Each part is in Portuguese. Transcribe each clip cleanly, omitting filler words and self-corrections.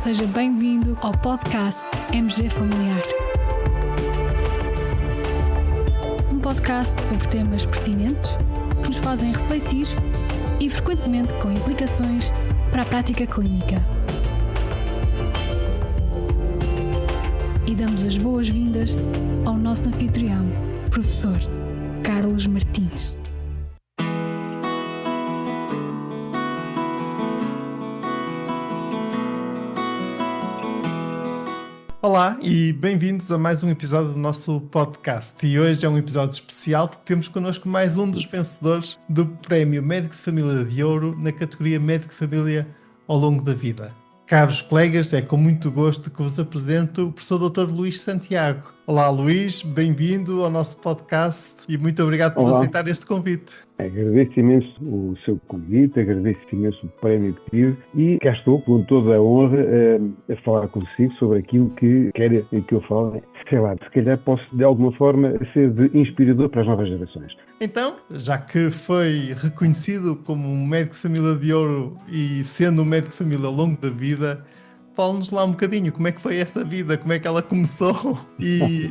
Seja bem-vindo ao podcast MG Familiar. Um podcast sobre temas pertinentes que nos fazem refletir e frequentemente com implicações para a prática clínica. E damos as boas-vindas ao nosso anfitrião, professor Carlos Martins. Olá e bem-vindos a mais um episódio do nosso podcast. E hoje é um episódio especial porque temos connosco mais um dos vencedores do Prémio Médico de Família de Ouro na categoria Médico de Família ao longo da vida. Caros colegas, é com muito gosto que vos apresento o professor Dr. Luís Santiago. Olá Luís, bem-vindo ao nosso podcast e muito obrigado por aceitar este convite. Agradeço imenso o seu convite, agradeço imenso o prémio que tive e cá estou com toda a honra a falar consigo sobre aquilo que quer que eu fale. Sei lá, se calhar posso de alguma forma ser de inspirador para as novas gerações. Então, já que foi reconhecido como um médico de família de ouro e sendo um médico de família ao longo da vida, fala-nos lá um bocadinho como é que foi essa vida, como é que ela começou e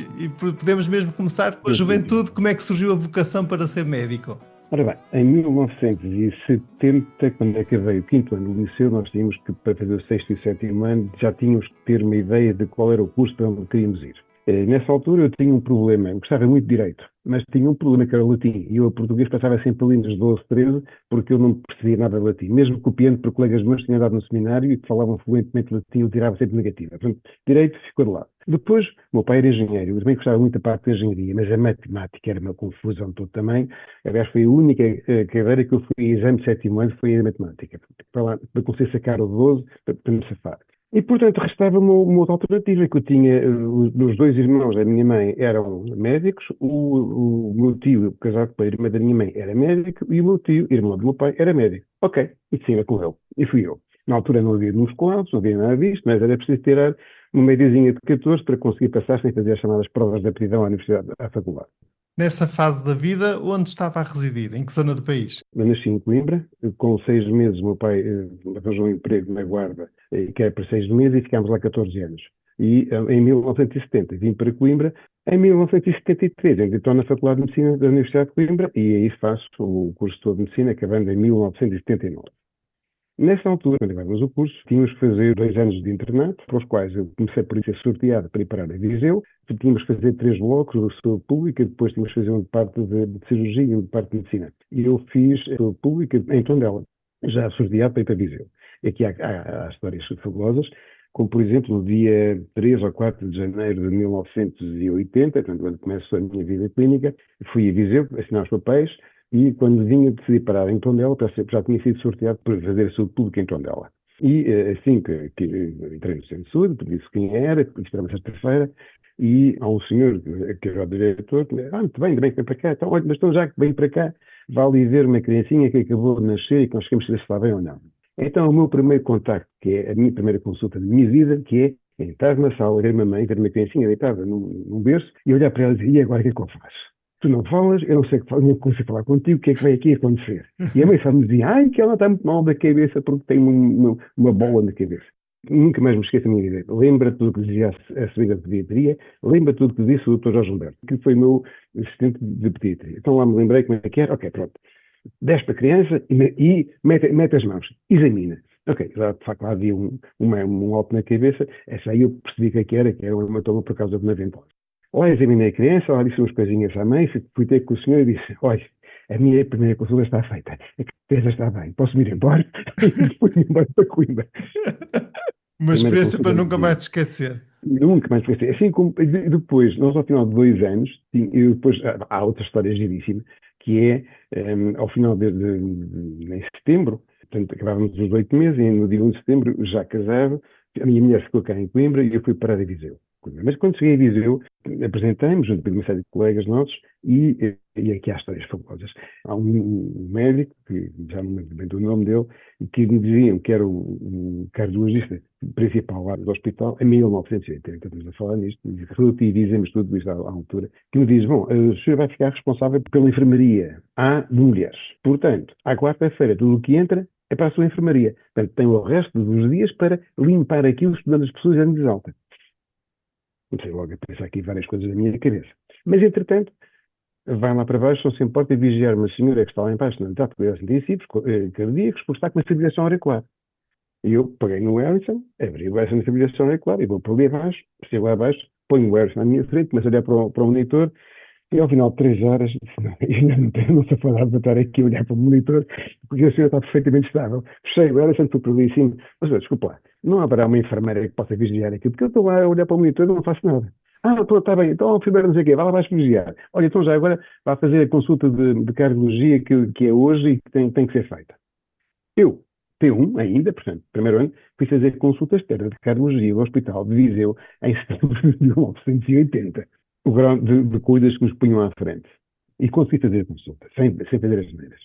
podemos mesmo começar com a juventude, como é que surgiu a vocação para ser médico? Ora bem, em 1970, quando acabei o 5º ano do liceu, nós tínhamos que, para fazer o 6º e o 7º ano, já tínhamos que ter uma ideia de qual era o curso para onde queríamos ir. Nessa altura eu tinha um problema, eu gostava muito de Direito, mas tinha um problema que era o latim, e eu a português passava sempre ali nos 12, 13, porque eu não percebia nada de latim. Mesmo copiando por colegas meus que tinham dado no seminário e que falavam fluentemente latim, eu tirava sempre negativa. Portanto, Direito ficou de lado. Depois, o meu pai era engenheiro, eu também gostava muito da parte da engenharia, mas a matemática era uma confusão toda também. Aliás, foi a única cadeira que eu fui em exame de 7º ano, foi a matemática, para conseguir sacar o 12, para me safar. E, portanto, restava-me uma outra alternativa, que eu tinha, os dois irmãos da minha mãe eram médicos, o meu tio, casado com a irmã da minha mãe, era médico, e o meu tio, irmão do meu pai, era médico. Ok, e sim, com ele. E fui eu. Na altura não havia musculados, não havia nada disto, mas era preciso tirar uma médiazinha de 14 para conseguir passar sem fazer as chamadas provas de aptidão à universidade, à faculdade. Nessa fase da vida, onde estava a residir? Em que zona do país? Eu nasci em Coimbra. Com 6 meses, o meu pai arranjou um emprego na Guarda, que era para 6 meses, e ficámos lá 14 anos. E em 1970 vim para Coimbra. Em 1973 entrei na Faculdade de Medicina da Universidade de Coimbra e aí faço o curso todo de Medicina, acabando em 1979. Nessa altura, quando acabamos o curso, tínhamos que fazer 2 anos de internato, para os quais eu comecei por ser sorteado para ir parar a Viseu. Tínhamos que fazer 3 blocos de saúde pública, depois tínhamos que fazer um de parte de cirurgia e um de parte de medicina. E eu fiz saúde pública em Tondela, já sorteado para ir para Viseu. E aqui há histórias fabulosas, como por exemplo no dia 3 ou 4 de janeiro de 1980, quando começou a minha vida clínica, fui a Viseu assinar os papéis. E quando vinha decidir parar em Tondela, já tinha sido sorteado para fazer a saúde pública em Tondela. E assim que entrei no centro de saúde, disse quem era, isto era uma sexta-feira, e há um senhor, que era o diretor, que disse, muito bem, ainda bem que vem para cá, então, olha, mas então já que vem para cá, vá ali ver uma criancinha que acabou de nascer e que nós queremos saber se está bem ou não. Então o meu primeiro contacto, que é a minha primeira consulta da minha vida, que é entrar na sala, ver uma mãe, ver uma criancinha deitada num berço, e olhar para ela e dizer, e agora o que é que eu faço? Tu não falas, eu não sei não consigo falar contigo, o que é que vai aqui acontecer? E a mãe só me dizia, que ela está muito mal da cabeça porque tem uma bola na cabeça. Nunca mais me esqueço da minha vida. Lembra tudo o que dizia a senhora de pediatria, lembra tudo o que disse o Dr. Jorge Humberto, que foi o meu assistente de pediatria. Então lá me lembrei como é que era, ok, pronto. Desce para a criança e mete as mãos, examina. Ok, já de facto lá havia um alto na cabeça, essa aí eu percebi que era um hematoma por causa de uma ventosa. Lá examinei a criança, lá disse umas coisinhas à mãe, fui ter com o senhor e disse, olha, a minha primeira consulta está feita, a criança está bem, posso ir embora? E fui embora para Coimbra. Uma experiência para nunca mais esquecer. Nunca mais esquecer. Assim como depois, nós ao final de 2 anos, depois há outra história giríssima, que é, ao final em setembro, portanto, acabávamos os 8 meses, e no dia 1 de setembro, já casado, a minha mulher ficou cá em Coimbra e eu fui parar a Viseu. Mas quando cheguei a Viseu, apresentei-me junto com uma série de colegas nossos e aqui há histórias fabulosas. Há um médico, que já não me lembro bem do nome dele, que me diziam que era o cardiologista principal lá do hospital em 1980. Então estamos a falar nisto, relativizemos tudo isto à altura, que me diz, bom, o senhor vai ficar responsável pela enfermaria A de mulheres. Portanto, à quarta-feira tudo o que entra é para a sua enfermaria. Portanto, tem o resto dos dias para limpar aquilo, estudando as pessoas em voz alta. Não sei logo a pensar aqui várias coisas na minha cabeça. Mas, entretanto, vai lá para baixo, não se importa vigiar uma senhora que está lá embaixo na unidade de cuidados intensivos, cardíacos, por estar com uma fibrilação auricular. E eu peguei no Harrison, abri o Harrison na fibrilação auricular e vou para ali abaixo, chego lá abaixo, ponho o Harrison à minha frente, começo a olhar para o monitor e ao final de 3 horas, disse, não, eu não sou falado para estar aqui a olhar para o monitor, porque a senhora está perfeitamente estável. Fechei o Harrison, fui para ali em cima. Mas, desculpa lá, não haverá uma enfermeira que possa vigiar aqui, porque eu estou lá a olhar para o monitor e não faço nada. Ah, pronto, está bem, então a enfermeira não sei o quê, vai lá abaixo vigiar. Olha, então já agora vai fazer a consulta de cardiologia que é hoje e que tem que ser feita. Eu, T1 ainda, portanto, primeiro ano, fui fazer consulta externa de cardiologia no Hospital de Viseu em setembro de 1980. O grau de coisas que nos punham à frente. E consegui fazer a consulta, sem fazer as neiras.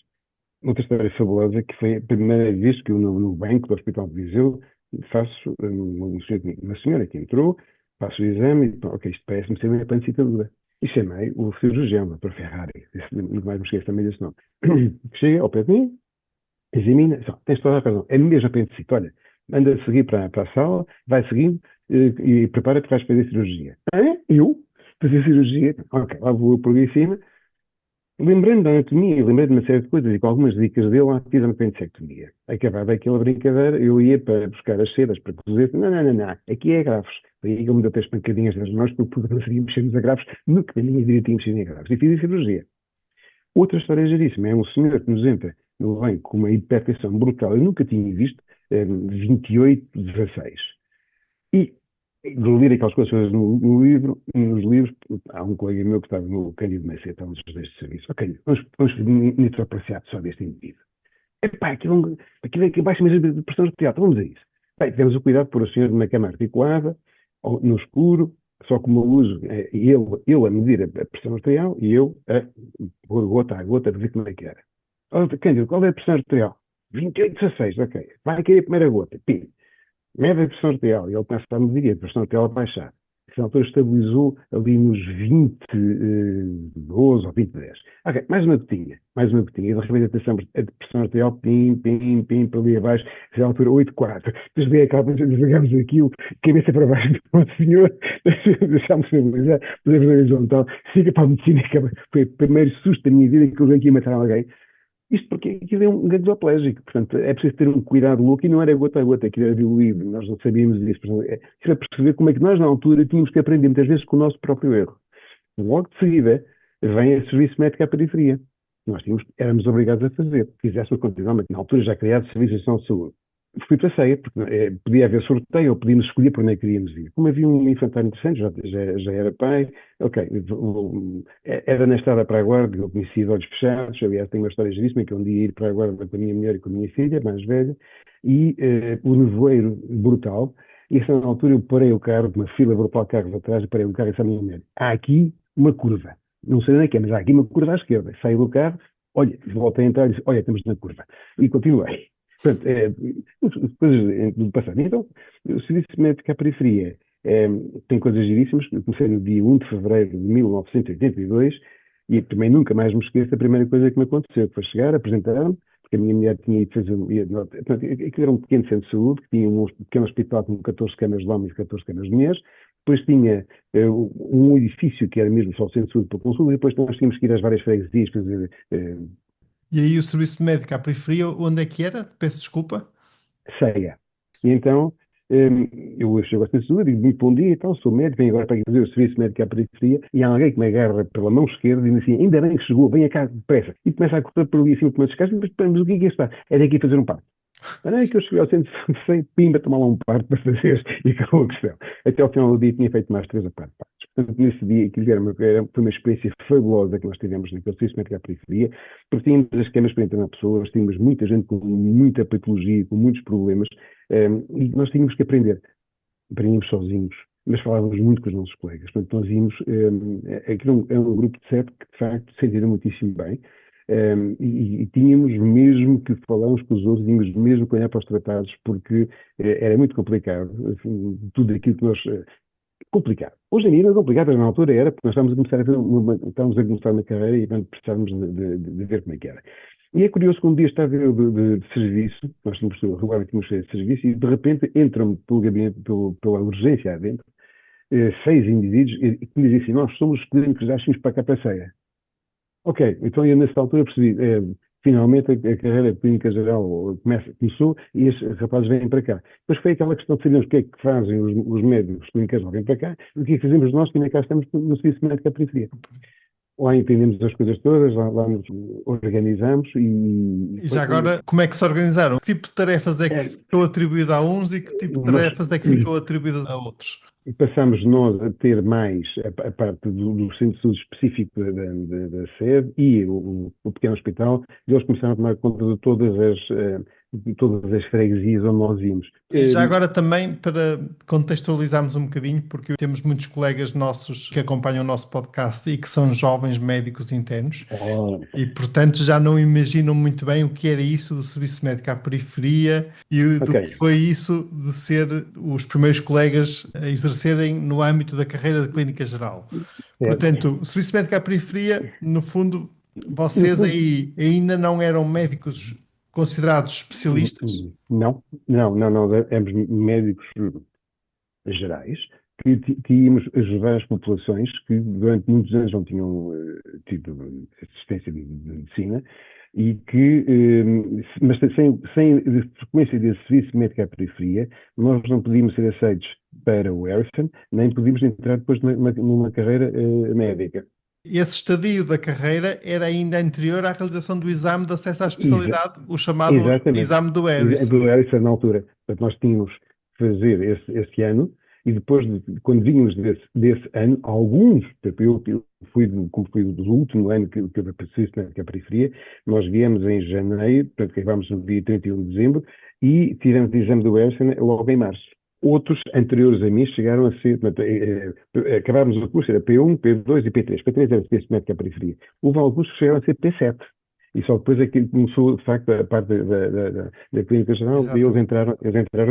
Outra história fabulosa que foi a primeira vez que eu no banco do Hospital de Viseu faço, uma senhora que entrou, faço o exame e, ok, isto parece-me ser uma apendicitadura. E chamei o cirurgião, o Dr. Ferrari, nunca mais me esqueço também desse nome. Chega ao pé de mim, examina, tens toda a razão, é mesmo apendicite, olha, anda a seguir para a sala, vai seguindo e prepara-te, vais fazer cirurgia. Eu? Fazer cirurgia? Ok, lá vou por ali em cima, lembrando da anatomia, lembrei de uma série de coisas e com algumas dicas dele, lá fiz a apendicectomia. Acabada aquela brincadeira, eu ia para buscar as sedas para cozer, não, aqui é graves. Aí ele me deu 3 pancadinhas nas mãos porque não conseguia mexer-nos a graves, nunca na minha vida tinha mexido em graves. E fiz a cirurgia. Outra história geríssima, é um senhor que nos entra no banco com uma hipertensão brutal, eu nunca tinha visto, 28, 16. E de ler aquelas coisas nos livros, há um colega meu que estava no Cândido Messa, estava nos deste serviço. Ok, vamos nitropreciado só deste indivíduo. Epá, aquilo é que baixa mesmo de pressão arterial, então vamos a isso. Bem, tivemos o cuidado de pôr o senhor numa cama articulada, no escuro, só com uma luz, ele a medir a pressão arterial e eu a pôr gota a gota para ver como é que era. Cândido, qual é a pressão arterial? 28,16, ok. Vai cair a primeira gota, pim. Mede a pressão arterial e ele começa a medir e a pressão arterial a baixar. Essa altura estabilizou ali nos 20, 12 ou 20, 10. Ok, mais uma gotinha. E de repente a pressão arterial, pim, para ali abaixo. Essa altura 8,4. Depois veio aquela coisa, desligamos aquilo, cabeça para baixo do senhor, deixámos estabilizar, fazemos a horizontal, siga para a medicina, foi o primeiro susto da minha vida que eu venho aqui matar alguém. Isto porque aquilo é um gasoaplégico, portanto é preciso ter um cuidado louco e não era gota a gota, aquilo era diluído, nós não sabíamos disso. Era perceber como é que nós na altura tínhamos que aprender muitas vezes com o nosso próprio erro. Logo de seguida vem o serviço médico à periferia. Nós éramos obrigados a fazer, fizéssemos continuamente, na altura já criado serviços de saúde. Fui para a ceia, porque podia haver sorteio ou podíamos escolher por onde é que queríamos ir. Como havia um infantário interessante, já era pai, ok, era na estrada para a Guarda, eu conheci de olhos fechados, aliás tenho uma história giríssima, que um dia ir para a Guarda com a minha mulher e com a minha filha, mais velha, e o nevoeiro brutal, e a certa altura eu parei o carro, uma fila brutal de carros atrás, e parei o carro e disse à minha mulher, há aqui uma curva, não sei onde é que é, mas há aqui uma curva à esquerda. Saí do carro, olha, voltei a entrar e disse, olha, estamos na curva. E continuei. Portanto, coisas do passado. Então, o Serviço Médico à Periferia tem coisas giríssimas. Eu comecei no dia 1 de fevereiro de 1982 e também nunca mais me esqueço da primeira coisa que me aconteceu, que foi chegar, apresentar-me, porque a minha mulher tinha ido fazer... Portanto, aquilo era um pequeno centro de saúde, que tinha um pequeno hospital com 14 camas de homens e 14 camas de mulheres. Depois tinha um edifício que era mesmo só o centro de saúde para consulta, e depois nós tínhamos que ir às várias freguesias fazer... E aí o serviço médico à periferia, onde é que era? Peço desculpa. Ceia. E então, eu chego ao centro de saúde e digo, muito bom dia e tal, sou médico, venho agora para fazer o serviço médico à periferia, e há alguém que me agarra pela mão esquerda e diz assim, ainda bem que chegou, venha cá depressa. E começa a correr por ali acima com umas escadas, mas o que é que está? É daqui fazer um parto. Não é que eu cheguei ao centro de saúde, pimba, tomar lá um parto para fazer, e acabou a questão. Até ao final do dia tinha feito mais 3 ou 4 partos. Portanto, nesse dia, foi uma experiência fabulosa que nós tivemos naquele serviço médico à periferia, porque tínhamos as camas para internar pessoas, tínhamos muita gente com muita patologia, com muitos problemas, e nós tínhamos que aprender. Aprendíamos sozinhos, mas falávamos muito com os nossos colegas. Portanto, nós íamos, aquilo é um grupo de 7 que, de facto, se sentiram muitíssimo bem, e tínhamos mesmo que falarmos com os outros, tínhamos mesmo que olhar para os tratados, porque era muito complicado, tudo aquilo que nós... complicado. Hoje em dia não é complicado, mas na altura era, porque nós estávamos a começar uma carreira e precisávamos de ver como é que era. E é curioso que um dia estava eu de serviço, nós tínhamos regularmente tínhamos de serviço, e de repente entram pelo gabinete, pela urgência adentro, 6 indivíduos, e que me dizem assim, nós somos os clínicos da X para cá para a Ceia. Ok, então eu nessa altura percebi, finalmente a carreira clínica geral começou e estes rapazes vêm para cá. Depois foi aquela questão de sabermos o que é que fazem os médicos clínicos geral vêm para cá, e o que é que fazemos nós que ainda cá estamos no serviço médico da periferia. Lá entendemos as coisas todas, lá nos organizamos E já agora, como é que se organizaram? Que tipo de tarefas é que ficou atribuída a uns e que tipo de tarefas é que ficou atribuída a outros? Passamos nós a ter mais a parte do centro de saúde específico da sede e o pequeno hospital, e eles começaram a tomar conta de todas as freguesias onde nós íamos. E já agora também, para contextualizarmos um bocadinho, porque temos muitos colegas nossos que acompanham o nosso podcast e que são jovens médicos internos e, portanto, já não imaginam muito bem o que era isso do serviço médico à periferia e do que foi isso de ser os primeiros colegas a exercerem no âmbito da carreira de clínica geral. Portanto, o serviço médico à periferia, no fundo, vocês aí ainda não eram médicos considerados especialistas? Não. Éramos médicos gerais que íamos ajudar as populações que durante muitos anos não tinham tido assistência de medicina e que, mas sem frequência desse serviço médico à periferia, nós não podíamos ser aceitos para o Harrison, nem podíamos entrar depois numa carreira médica. Esse estadio da carreira era ainda anterior à realização do exame de acesso à especialidade, o chamado exame do Harrison. Do Harrison na altura. Portanto, nós tínhamos que fazer esse ano e depois, quando vínhamos desse ano, alguns, eu como fui do último ano que eu passei na periferia, nós viemos em janeiro, portanto, acabámos no dia 31 de dezembro e tivemos o exame do Harrison logo em março. Outros anteriores a mim chegaram a ser, acabámos o curso, era P1, P2 e P3. P3 era serviço médico à periferia. Houve alguns que chegaram a ser P7. E só depois é que começou, de facto, a parte da clínica geral e eles entraram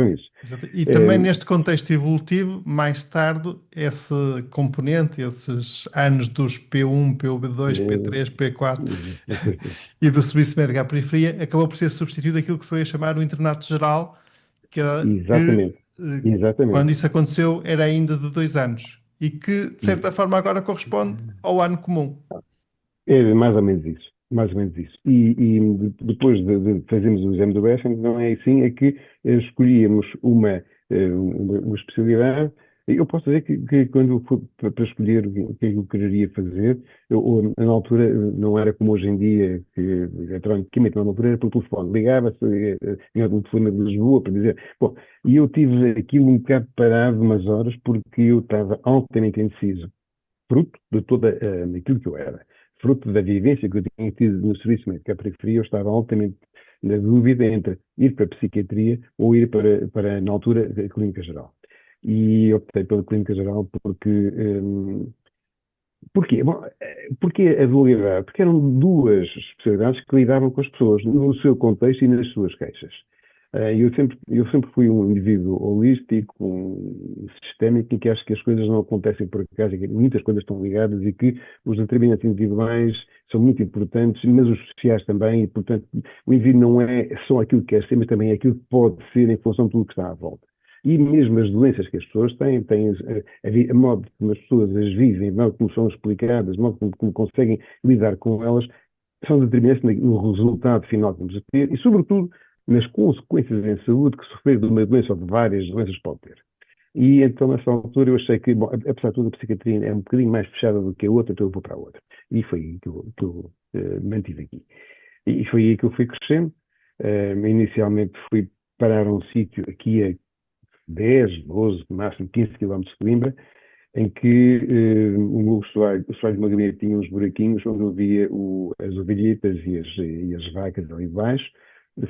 nisso. Exato. E também neste contexto evolutivo, mais tarde, esse componente, esses anos dos P1, P2, P3, P4 e do serviço médico à periferia, acabou por ser substituído aquilo que se veio a chamar o internato geral, Exatamente. Quando isso aconteceu era ainda de 2 anos e que, de certa forma, agora corresponde ao ano comum. É mais ou menos isso. E depois de fazermos o exame do Harrison, não é assim, é que escolhíamos uma especialidade. Eu posso dizer que quando eu fui para escolher o que é que eu quereria fazer, na altura não era como hoje em dia, que eletronicamente, na altura era por telefone. Ligava-se, tinha o telefone de Lisboa para dizer. Bom, e eu tive aquilo um bocado parado umas horas porque eu estava altamente indeciso, fruto de toda aquilo que eu era. Fruto da vivência que eu tinha tido no serviço médico à periferia, eu estava altamente na dúvida entre ir para a psiquiatria ou ir para na altura, a clínica geral. E optei pela clínica geral porque... Porquê? Bom, porquê a dualidade? Porque eram duas especialidades que lidavam com as pessoas, no seu contexto e nas suas queixas. Eu sempre fui um indivíduo holístico, sistémico, em que acho que as coisas não acontecem por acaso, e que muitas coisas estão ligadas e que os determinantes individuais são muito importantes, mas os sociais também, e portanto o indivíduo não é só aquilo que quer ser, mas também é aquilo que pode ser em função de tudo que está à volta. E mesmo as doenças que as pessoas têm a modo como as pessoas as vivem, a modo como são explicadas, a modo como conseguem lidar com elas, são determinantes no resultado final que vamos ter e, sobretudo, nas consequências em saúde que sofrer de uma doença ou de várias doenças pode ter. E então, nessa altura, eu achei que, bom, apesar de tudo, a psiquiatria é um bocadinho mais fechada do que a outra, então eu vou para a outra. E foi aí que eu mantive aqui. E foi aí que eu fui crescendo. Inicialmente fui parar a um sítio aqui a 10, 12, máximo 15 km de Coimbra, em que o soalho do meu gabinete tinha uns buraquinhos onde eu via as ovelhetas e as vacas ali debaixo.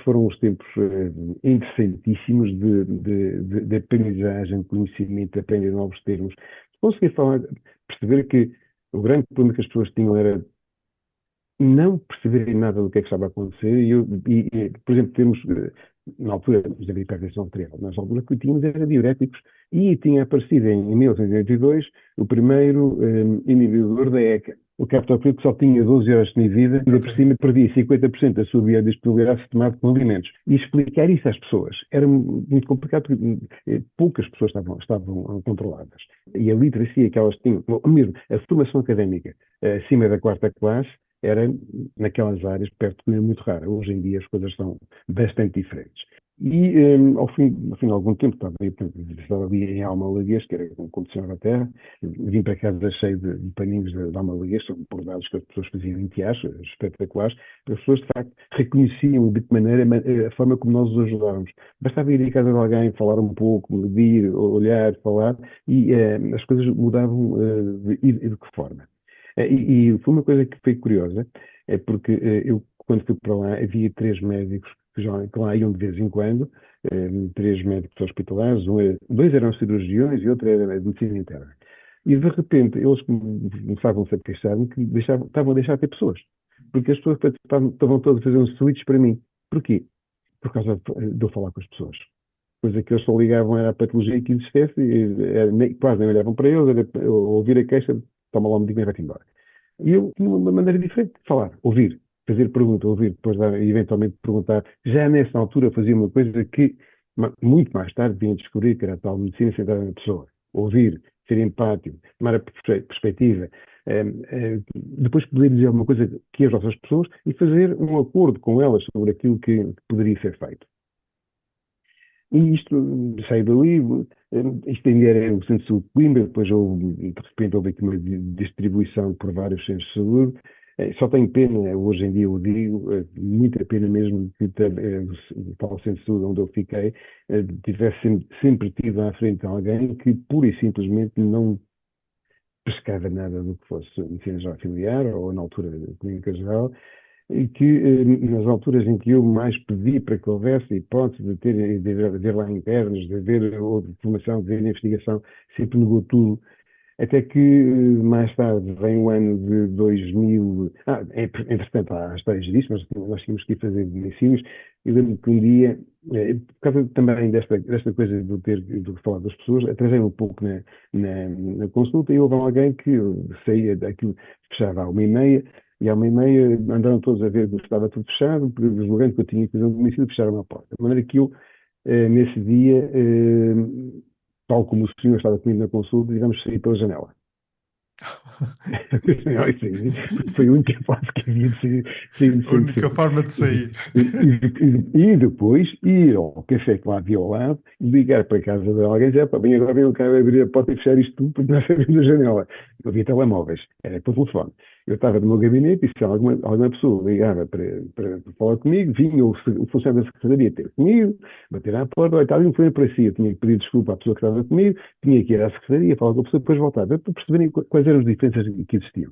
Foram os tempos interessantíssimos de aprendizagem, de conhecimento, de aprender novos termos. Consegui perceber que o grande problema que as pessoas tinham era não perceberem nada do que é que estava a acontecer. E por exemplo, temos, na altura, havia hipertensão arterial, nessa altura que tínhamos era diuréticos, e tinha aparecido em 1982 o primeiro inibidor da ECA. o Capital Credit só tinha 12 horas de vida e, por cima, perdia 50% da sua biodisponibilidade se tomado com alimentos. E explicar isso às pessoas era muito complicado, porque poucas pessoas estavam controladas. E a literacia que elas tinham, ou mesmo a formação académica acima da quarta classe, era, naquelas áreas, perto de muito rara. Hoje em dia as coisas são bastante diferentes. E ao fim de algum tempo, estava ali em Almalaguês, que era como condicionava a terra, vim para casa cheio de paninhos de Almalaguês, são bordados que as pessoas faziam em teatros, espetaculares, as pessoas de facto reconheciam de que maneira a forma como nós os ajudávamos. Bastava ir à casa de alguém, falar um pouco, medir, olhar, falar, e as coisas mudavam de que forma. E foi uma coisa que foi curiosa, porque eu, quando fui para lá, havia 3 médicos que lá iam de vez em quando, 3 médicos hospitalares, 2 eram cirurgiões e outro era de medicina interna. E de repente eles começavam-se a queixar-me que estavam a deixar de ter pessoas, porque as pessoas estavam todas a fazer um switch para mim. Porquê? Por causa de eu falar com as pessoas. Coisa que eles só ligavam era a patologia que existesse, e quase nem olhavam para eles, era ouvir a queixa, toma lá um medicamento e vai-te embora. E eu tinha uma maneira diferente de falar, ouvir, fazer pergunta, ouvir, depois eventualmente perguntar. Já nessa altura fazia uma coisa que muito mais tarde vinha descobrir, que era a tal medicina centrada na pessoa. Ouvir, ser empático, tomar a perspectiva, depois poder dizer alguma coisa que as outras pessoas e fazer um acordo com elas sobre aquilo que poderia ser feito. E isto saiu dali, isto ainda era o Centro de Saúde de Coimbra, depois de repente houve aqui uma distribuição por vários centros de saúde. Só tenho pena, hoje em dia eu digo, muita pena mesmo que o tal Centro de Saúde onde eu fiquei tivesse sempre tido à frente alguém que pura e simplesmente não pescava nada do que fosse medicina geral familiar ou na altura clínica geral, e que nas alturas em que eu mais pedi para que houvesse hipótese de haver lá internos, de haver outra formação, de haver investigação, sempre negou tudo. Até que mais tarde vem o ano de 2000. Entretanto, há histórias disso, mas nós tínhamos que ir fazer ensaios. E lembro-me que um dia, por causa também desta coisa de falar das pessoas, atrasei um pouco na consulta e houve alguém que saía daquilo, fechava à 1h30, e à 1h30 andaram todos a ver que estava tudo fechado, julgando que eu tinha que fazer um domicílio, fecharam a porta. De maneira que eu, nesse dia, tal como o senhor estava comigo na consulta, digamos, sair pela janela. Foi a única forma que havia de sair. A única forma de sair. E depois ir ao café que lá havia ao lado e ligar para a casa de alguém e dizer: bem, agora vem o cara abrir a porta e fechar isto tudo porque nós abrimos a janela. Não havia telemóveis, era por telefone. Eu estava no meu gabinete e se alguma pessoa ligava para falar comigo, vinha o funcionário da secretaria ter comigo, bater à porta, olha, está ali um problema para si, eu tinha que pedir desculpa à pessoa que estava comigo, tinha que ir à secretaria, falar com a pessoa, depois voltar, para perceberem quais eram as diferenças que existiam.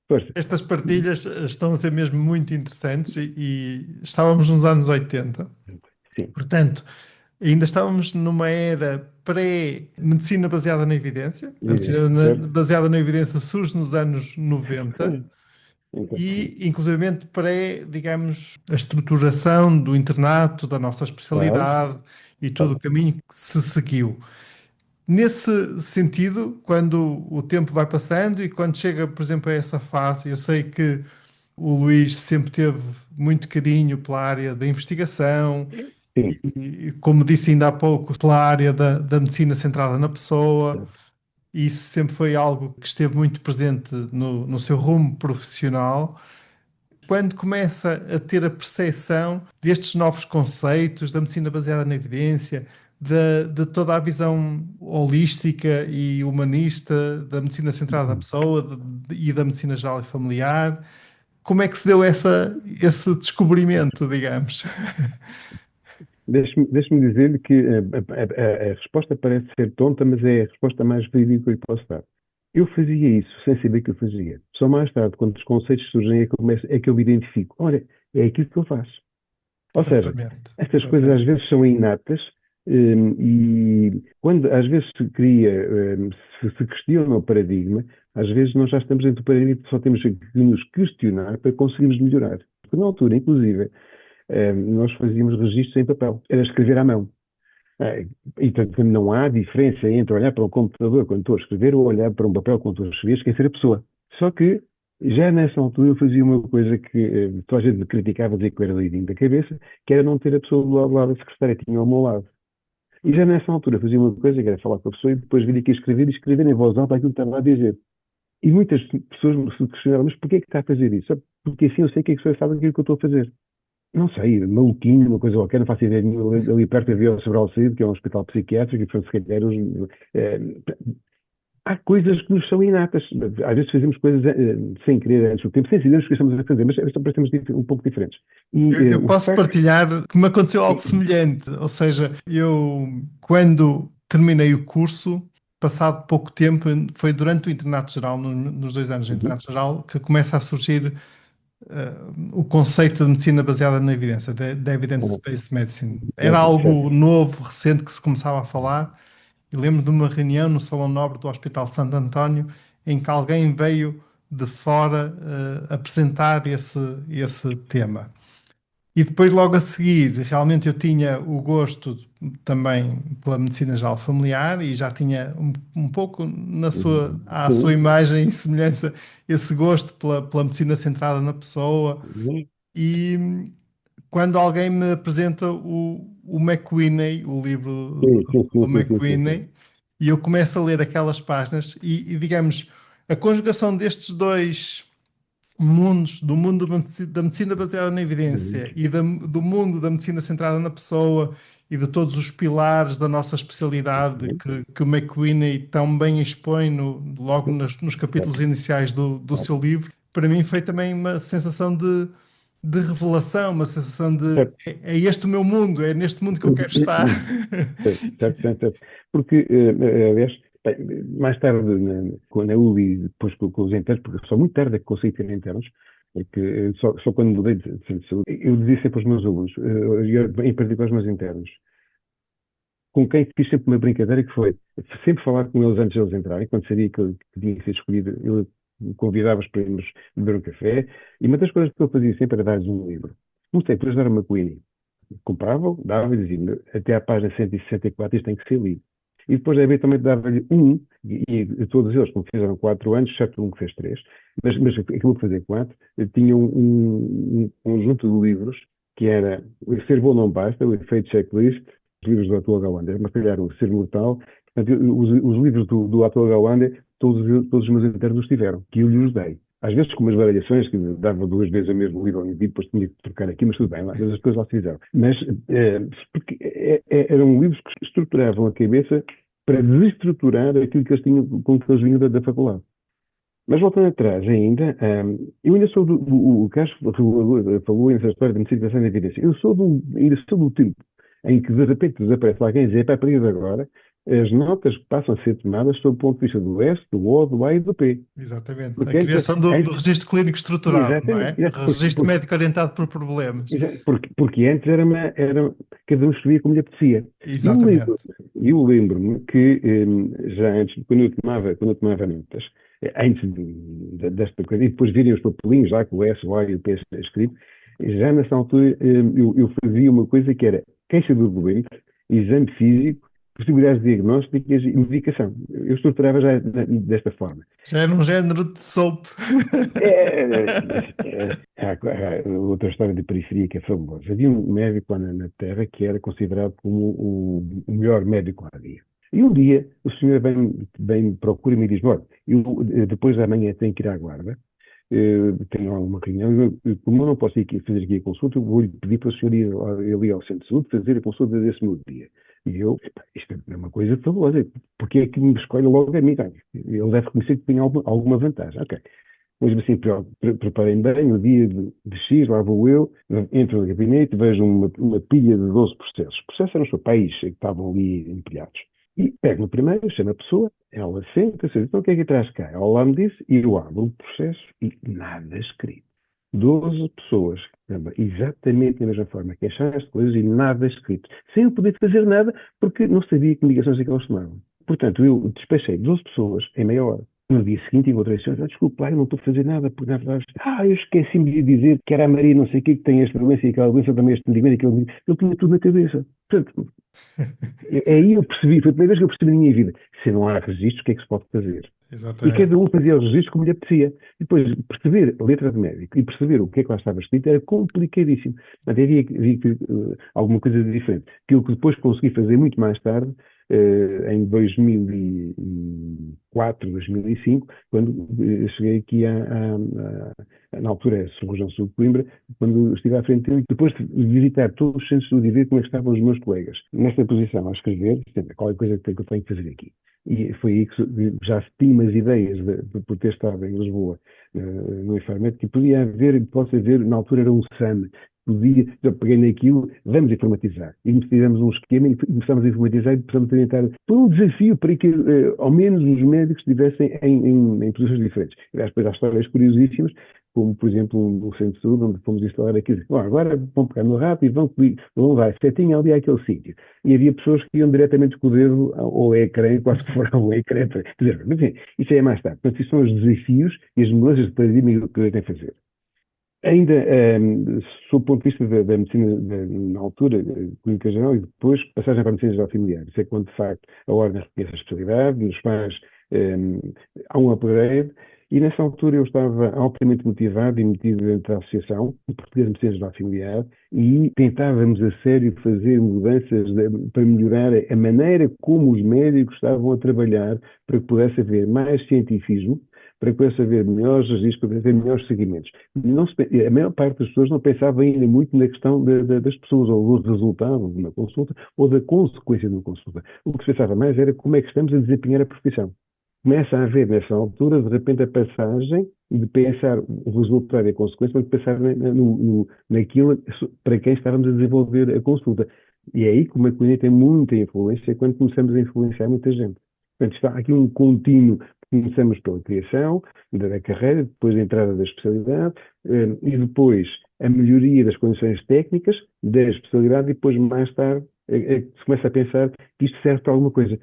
Força. Estas partilhas estão a ser mesmo muito interessantes e estávamos nos anos 80. Sim. Portanto, ainda estávamos numa era pré-medicina baseada na evidência. A medicina baseada na evidência surge nos anos 90 e, inclusivamente, digamos, a estruturação do internato, da nossa especialidade e todo o caminho que se seguiu. Nesse sentido, quando o tempo vai passando e quando chega, por exemplo, a essa fase, eu sei que o Luís sempre teve muito carinho pela área da investigação e, como disse ainda há pouco, pela área da medicina centrada na pessoa. E isso sempre foi algo que esteve muito presente no seu rumo profissional. Quando começa a ter a percepção destes novos conceitos da medicina baseada na evidência, de toda a visão holística e humanista da medicina centrada na pessoa e da medicina geral e familiar, como é que se deu esse descobrimento, digamos? Deixe-me dizer-lhe que a resposta parece ser tonta, mas é a resposta mais verídica que eu lhe posso dar. Eu fazia isso sem saber que eu fazia. Só mais tarde, quando os conceitos surgem, é que eu me identifico. Olha, é aquilo que eu faço. Ou seja, estas coisas às vezes são inatas e quando às vezes se questiona o paradigma, às vezes nós já estamos dentro do paradigma e só temos que nos questionar para conseguirmos melhorar. Porque na altura, inclusive, nós fazíamos registros em papel. Era escrever à mão. E portanto, não há diferença entre olhar para um computador quando estou a escrever ou olhar para um papel quando estou a escrever, esquecer a pessoa. Só que Já nessa altura eu fazia uma coisa que toda a gente me criticava, dizer que eu era doidinho da cabeça, que era não ter a pessoa do lado da secretária, tinha ao meu lado. E já nessa altura fazia uma coisa, que era falar com a pessoa e depois vir aqui escrever e escrever em voz alta aquilo que estava a dizer. E muitas pessoas me questionaram, mas porquê é que está a fazer isso? Porque assim eu sei que a pessoa sabe aquilo que eu estou a fazer. Não sei, maluquinho, uma coisa qualquer, não faço ideia nenhuma. Ali perto havia o Sobral Cedo, que é um hospital psiquiátrico, e portanto, se calhar, eh, há coisas que nos são inatas. Às vezes fazemos coisas sem querer antes do tempo, sem sabermos o que estamos a fazer, mas parecemos um pouco diferentes. E Eu o posso facto. partilhar que me aconteceu algo semelhante. Ou seja, eu, quando terminei o curso, passado pouco tempo, foi durante o internato geral, nos 2 anos de Uhum, internato geral, que começa a surgir o conceito de medicina baseada na evidência, da uhum, evidence-based medicine. Era certo, certo. algo novo, recente, que se começava a falar. E lembro de uma reunião no Salão Nobre do Hospital de Santo António, em que alguém veio de fora apresentar esse tema. E depois, logo a seguir, realmente eu tinha o gosto também pela medicina geral familiar e já tinha um pouco à sua Sim. imagem e semelhança esse gosto pela medicina centrada na pessoa. Uhum. E quando alguém me apresenta o McQueeney, o livro Sim, sim, do sim, sim, sim, sim, sim. McQueeney, e eu começo a ler aquelas páginas digamos, a conjugação destes dois mundos, do mundo da medicina baseada na Uhum. evidência e do mundo da medicina centrada na pessoa e de todos os pilares da nossa especialidade Uhum. que o McQueeney tão bem expõe logo nos capítulos Certo, iniciais do certo, seu livro, para mim foi também uma sensação de revelação, uma sensação de certo. é este o meu mundo, é neste mundo que eu quero estar. Certo, certo, certo, certo. Porque, aliás, bem, mais tarde, na ULI, depois com os internos, porque só muito tarde é que consegui ter internos, é que só quando mudei de centro de saúde, eu dizia sempre aos meus alunos, em particular aos meus internos, com quem fiz sempre uma brincadeira que foi sempre falar com eles antes de eles entrarem, quando sabia que tinha que ser escolhido, eu convidava-os para irmos beber um café, e uma das coisas que eu fazia sempre era dar-lhes um livro. Comecei por ajudar uma Queenie. Comprava, dava e dizia até à página 164 isto tem que ser lido. E depois da EB também dava-lhe e todos eles, como fizeram 4 anos, exceto um que fez 3, mas acabou por fazer 4, tinha um conjunto de livros que era o Ser Bom Não Basta, o Efeito Checklist, os livros do Atul Gawande, mas calhar o Ser Mortal. Portanto, os livros do Atul Gawande, todos os meus internos os tiveram, que eu lhes dei. Às vezes com umas variações, que dava 2 vezes o mesmo livro ao indivíduo, depois tinha que trocar aqui, mas tudo bem, mas as coisas lá se fizeram. Mas porque eram livros que estruturavam a cabeça para desestruturar aquilo que eles tinham, com que eles vinham da faculdade. Mas voltando atrás ainda, eu ainda sou o Carlos falou nessa história da necessitação da evidência. Ainda sou do tempo em que de repente desaparece alguém e diz, para a partir de agora, as notas passam a ser tomadas sob o ponto de vista do S, do O, do A e do P. Exatamente. A Porque criação do registro clínico estruturado, não exatamente, é? Registro médico orientado por problemas. porque antes cada um escrevia como lhe apetecia. E eu lembro, Exatamente. eu lembro-me que já antes, quando eu tomava notas, antes desta coisa, e depois virem os papelinhos lá com o S, o A e o P escrito, já nessa altura eu fazia uma coisa que era queixa do doente, exame físico, possibilidades diagnósticas e medicação. Eu estruturava já desta forma. Já era um género de soap. Há outra história de periferia que é fabulosa. Havia um médico lá na Terra que era considerado como o melhor médico lá havia. E um dia o senhor vem procura-me e diz: olha, eu depois da manhã tenho que ir à guarda, tenho lá uma reunião, como eu não posso fazer aqui a consulta, eu vou-lhe pedir para o senhor ir ali ao centro de saúde fazer a consulta desse meu dia. E eu, isto é uma coisa fabulosa, porque é que me escolhe logo a mim? Ele deve reconhecer que tem alguma vantagem. Ok. Mesmo assim, preparem bem, no dia de X, lá vou eu, entro no gabinete, vejo uma pilha de 12 processos. Os processos eram os papéis que estavam ali empilhados. E pego no primeiro, chamo a pessoa, ela senta-se, então o que é que traz cá? Ela lá me disse, e eu abro o processo e nada escrito. 12 pessoas, exatamente da mesma forma, que acharam as coisas e nada escrito. Sem eu poder fazer nada, porque não sabia que ligações é que eles tomavam. Portanto, eu despachei 12 pessoas em meia hora. No dia seguinte encontrei a senhora, desculpe lá, eu não estou a fazer nada, porque na verdade, eu esqueci-me de dizer que era a Maria não sei o que tem esta doença e aquela doença também, este medicamento e aquele medicamento. Eu tinha tudo na cabeça. Portanto, aí eu percebi, foi a primeira vez que eu percebi na minha vida, se não há registros, o que é que se pode fazer? E Exatamente. cada um fazia os registros como lhe apetecia. E depois, perceber a letra de médico e perceber o que é que lá estava escrito era complicadíssimo. Mas havia alguma coisa de diferente. Aquilo que depois consegui fazer muito mais tarde, em 2004, 2005, quando cheguei aqui na altura, a Região Sul de Coimbra, quando estive à frente dele, depois de visitar todos os centros de saúde e ver como é que estavam os meus colegas. Nesta posição, a escrever, qual é a coisa que eu tenho que fazer aqui? E foi aí que já tinha umas ideias por ter estado em Lisboa, no Infarmed, que podia haver, posso haver, na altura era um SAM, eu peguei naquilo, vamos informatizar. E fizemos um esquema e começámos a informatizar e começámos a tentar. Foi um desafio para que, ao menos, os médicos estivessem em posições diferentes. E depois há histórias curiosíssimas, como, por exemplo, no centro de saúde, onde fomos instalar aquilo. Bom, agora vão pegar no rato e vão levar setinha ali àquele sítio. E havia pessoas que iam diretamente com o dedo ao ecrã, quase que foram ao ecrã. Quer dizer, mas, enfim, isso é mais tarde. Portanto, isso são os desafios e as mudanças de paradigma que eu tenho que fazer. Ainda, sob o ponto de vista da medicina na altura, clínica geral, e depois passagem para a medicina geral familiar. Isso é quando, de facto, a ordem reconhece a especialidade, nos faz, há um upgrade, e nessa altura eu estava altamente motivado e metido dentro da Associação Portuguesa de Medicina Geral Familiar e tentávamos a sério fazer mudanças para melhorar a maneira como os médicos estavam a trabalhar para que pudesse haver mais cientificismo, para que pudesse haver melhores registros, para haver melhores seguimentos. A maior parte das pessoas não pensava ainda muito na questão das pessoas, ou do resultado de uma consulta, ou da consequência de uma consulta. O que se pensava mais era como é que estamos a desempenhar a profissão. Começa a haver, nessa altura, de repente, a passagem de pensar o resultado e a consequência, para pensar naquilo para quem estávamos a desenvolver a consulta. E é aí que uma clínica tem muita influência quando começamos a influenciar muita gente. Portanto, está aqui um contínuo. Começamos pela criação da carreira, depois a entrada da especialidade, e depois a melhoria das condições técnicas da especialidade, e depois, mais tarde, se começa a pensar que isto serve para alguma coisa.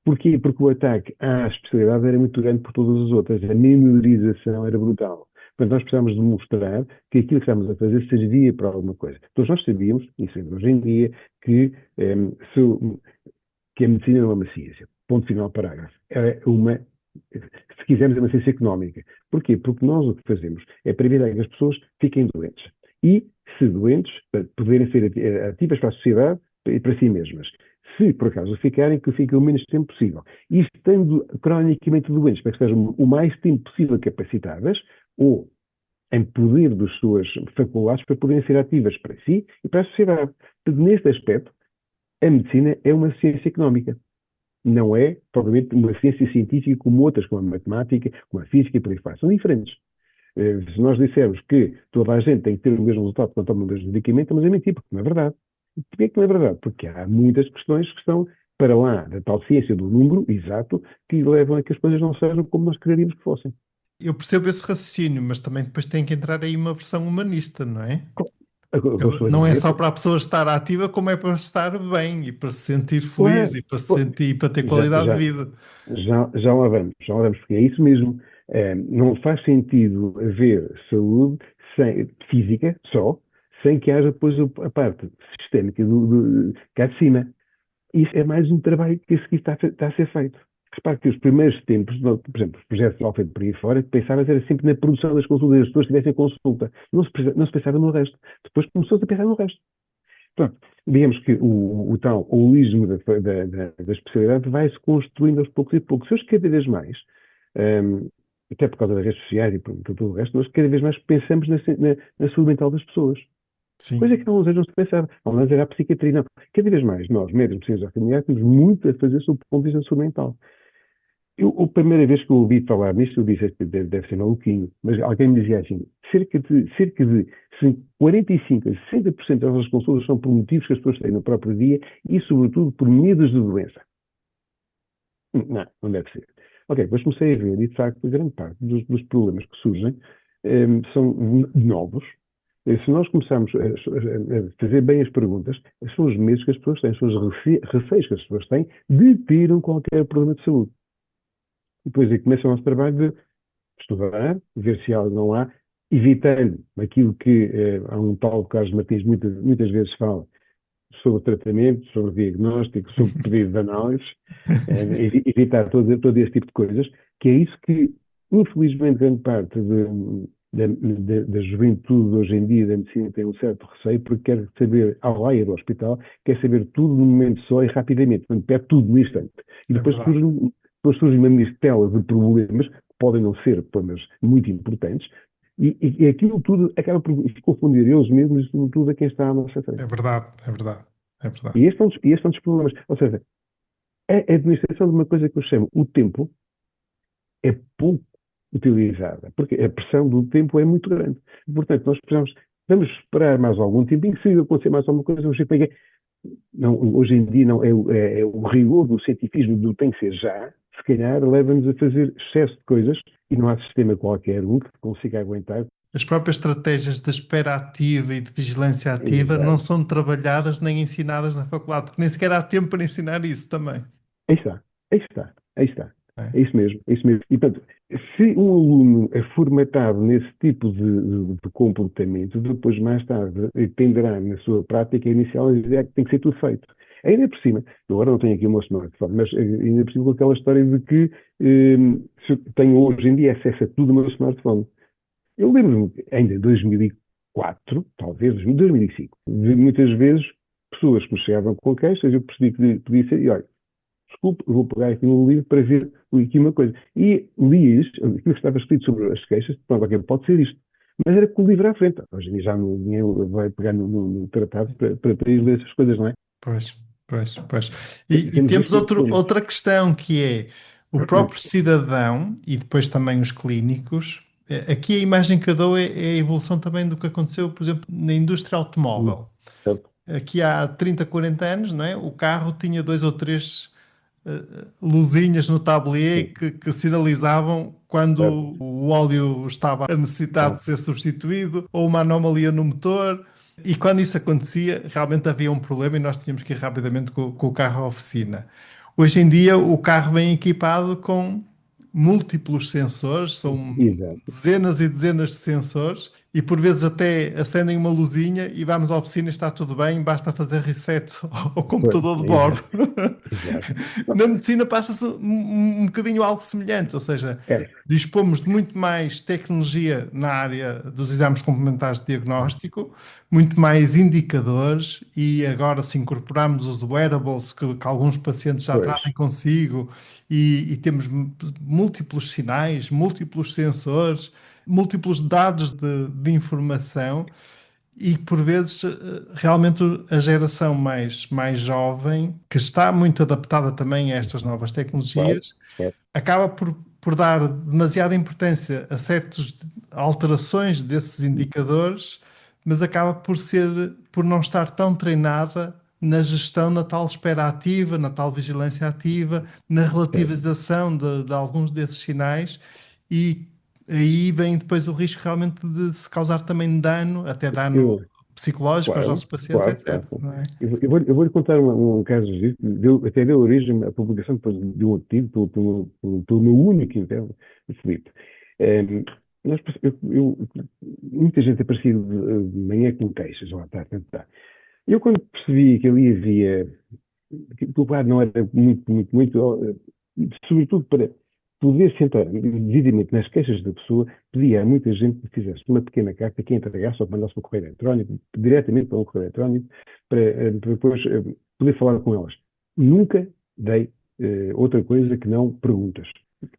Porquê? Porque o ataque à especialidade era muito grande por todas as outras. A memorização era brutal. Portanto, nós precisávamos demonstrar que aquilo que estávamos a fazer servia para alguma coisa. Todos nós sabíamos, e sabemos hoje em dia, que a medicina não é uma ciência. Ponto final, parágrafo. Se quisermos, é uma ciência económica. Porquê? Porque nós o que fazemos é para evitar que as pessoas fiquem doentes. E, se doentes, para poderem ser ativas para a sociedade e para si mesmas. Se, por acaso, ficarem, que fiquem o menos tempo possível. E estando cronicamente doentes, para que estejam o mais tempo possível capacitadas, ou em poder das suas faculdades, para poderem ser ativas para si e para a sociedade. Portanto, neste aspecto, a medicina é uma ciência económica. Não é, propriamente, uma ciência científica como outras, como a matemática, como a física e por aí fora. São diferentes. Se nós dissermos que toda a gente tem que ter o mesmo resultado quando toma o mesmo medicamento, estamos a mentir, porque não é verdade. Porquê que não é verdade? Porque há muitas questões que estão para lá da tal ciência do número exato que levam a que as coisas não sejam como nós quereríamos que fossem. Eu percebo esse raciocínio, mas também depois tem que entrar aí uma versão humanista, não é? Agora, estou a Não é dizer, só para a pessoa estar ativa, como é para estar bem e para se sentir feliz claro, e para se sentir, para ter já, qualidade de já, vida. já lá vamos, porque é isso mesmo. Não faz sentido haver saúde física só, sem que haja depois a parte sistémica cá de cima. Isso é mais um trabalho que a seguir está a ser feito. Repare que os primeiros tempos, por exemplo, os projetos de Alfredo por aí fora, pensava era sempre na produção das consultas, as pessoas tivessem consulta. Não se pensava no resto. Depois começou-se a pensar no resto. Pronto, digamos que o tal holismo da especialidade vai-se construindo aos poucos e poucos. Hoje, cada vez mais, até por causa das redes sociais e por todo o resto, nós cada vez mais pensamos na saúde mental das pessoas. Coisa Sim. que há uns anos não se pensava. Há uns anos era a psiquiatria. Não. Cada vez mais, nós, médicos de ciência familiar, temos muito a fazer sob o ponto de vista da saúde mental. A primeira vez que eu ouvi falar nisto, eu disse que deve ser maluquinho, mas alguém me dizia assim, cerca de 45% a 60% das nossas consultas são por motivos que as pessoas têm no próprio dia e, sobretudo, por medos de doença. Não deve ser. Ok, depois comecei a ver, e de facto, grande parte dos problemas que surgem são novos. Se nós começarmos a fazer bem as perguntas, são os medos que as pessoas têm, são os receios que as pessoas têm de ter qualquer problema de saúde. E depois aí começa o nosso trabalho de estudar, ver se há ou não há, evitando aquilo que há um tal Carlos Martins muitas vezes fala, sobre tratamento, sobre diagnóstico, sobre pedido de análises, evitar todo esse tipo de coisas, que é isso que, infelizmente, grande parte da juventude hoje em dia da medicina tem um certo receio, porque quer saber, ao lá ir ao hospital, quer saber tudo num momento só e rapidamente, portanto, pede tudo no instante. E É depois verdade. surge uma mistela de problemas, que podem não ser problemas muito importantes, e aquilo tudo acaba por confundir eles mesmos e, sobretudo, a quem está à nossa frente. É verdade. É verdade. É verdade. E este é um dos problemas. Ou seja, a administração de uma coisa que eu chamo o tempo é pouco utilizada, porque a pressão do tempo é muito grande. Portanto, nós vamos esperar mais algum tempo, e se acontecer mais alguma coisa, vamos pegar. Não, hoje em dia não é o rigor do cientifismo do tem que ser já, se calhar leva-nos a fazer excesso de coisas e não há sistema qualquer que consiga aguentar. As próprias estratégias de espera ativa e de vigilância ativa não Exato. são trabalhadas nem ensinadas na faculdade, porque nem sequer há tempo para ensinar isso também. Aí está, aí está, aí está. É. É isso mesmo, é isso mesmo. E, portanto, se um aluno é formatado nesse tipo de comportamento, depois, mais tarde, tenderá na sua prática inicial a dizer que tem que ser tudo feito. Ainda por cima, eu agora não tenho aqui o meu smartphone, mas ainda por cima com aquela história de que se eu tenho hoje em dia acesso a tudo no meu smartphone. Eu lembro-me, ainda em 2004, talvez 2005, de muitas vezes pessoas que me chegavam com queixas, eu percebi que podia ser, e olha, desculpe, eu vou pegar aqui no livro para ver aqui uma coisa. E li isto, aquilo que estava escrito sobre as queixas, pronto, ok, pode ser isto. Mas era com o livro à frente. Hoje em dia já ninguém vai pegar no tratado para ir ler essas coisas, não é? Pois, pois, pois. E Temos temos este tipo de problemas. outra questão que é o próprio cidadão e depois também os clínicos. Aqui a imagem que eu dou é a evolução também do que aconteceu, por exemplo, na indústria automóvel. Certo, Aqui há 30, 40 anos, não é? O carro tinha dois ou três luzinhas no tablier sim, que sinalizavam quando certo, o óleo estava a necessitar de certo. ser substituído ou uma anomalia no motor. E quando isso acontecia, realmente havia um problema e nós tínhamos que ir rapidamente com o carro à oficina. Hoje em dia, o carro vem equipado com múltiplos sensores, são Exato. dezenas e dezenas de sensores, e por vezes até acendem uma luzinha e vamos à oficina e está tudo bem, basta fazer reset ao Pois, computador de bordo. exato, exato. Não, Na medicina passa-se um bocadinho algo semelhante, ou seja, é, dispomos de muito mais tecnologia na área dos exames complementares de diagnóstico, muito mais indicadores, e agora se incorporarmos os wearables que alguns pacientes já pois, trazem consigo, e temos múltiplos sinais, múltiplos sensores, múltiplos dados de informação. E por vezes, realmente, a geração mais jovem, que está muito adaptada também a estas novas claro, tecnologias, claro, acaba por dar demasiada importância a certas alterações desses indicadores, mas acaba por não estar tão treinada na gestão da tal espera ativa, na tal vigilância ativa, na certo. relativização de alguns desses sinais, e aí vem depois o risco realmente de se causar também dano, até dano Eu, psicológico aos claro, nossos pacientes, claro, etc. claro, claro. Não é? Eu vou lhe contar um caso disso, até deu origem à publicação depois de um artigo pelo meu único interno, Filipe. Em, muita gente aparecia de manhã com queixas, ou à tarde, tanto dá. Eu, quando percebi que ali havia, que o quadro não era muito, sobretudo para poder sentar devidamente nas queixas da pessoa, pedia a muita gente que fizesse uma pequena carta que entregasse ou que mandasse para o correio eletrónico, diretamente para um correio eletrónico, para depois poder falar com elas. Nunca dei outra coisa que não perguntas,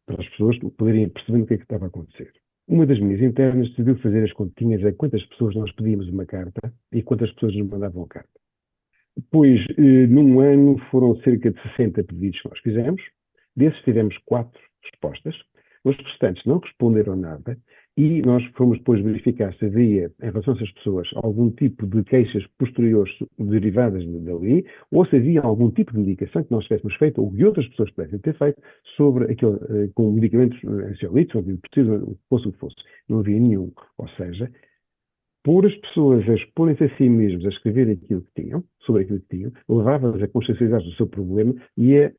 para as pessoas poderem perceber o que é que estava a acontecer. Uma das minhas internas decidiu fazer as continhas a quantas pessoas nós pedíamos uma carta e quantas pessoas nos mandavam a carta. Depois, num ano, foram cerca de 60 pedidos que nós fizemos. Desses tivemos 4 respostas. Os restantes não responderam nada e nós fomos depois verificar se havia, em relação a essas pessoas, algum tipo de queixas posteriores derivadas dali, ou se havia algum tipo de indicação que nós tivéssemos feito, ou que outras pessoas pudessem ter feito, sobre aquele, com medicamentos ansiolíticos, ou preciso, fosse o que fosse. Não havia nenhum. Ou seja, por as pessoas a exporem-se a si mesmas, a escrever aquilo que tinham, sobre aquilo que tinham, levava-as a consciencializar do seu problema e a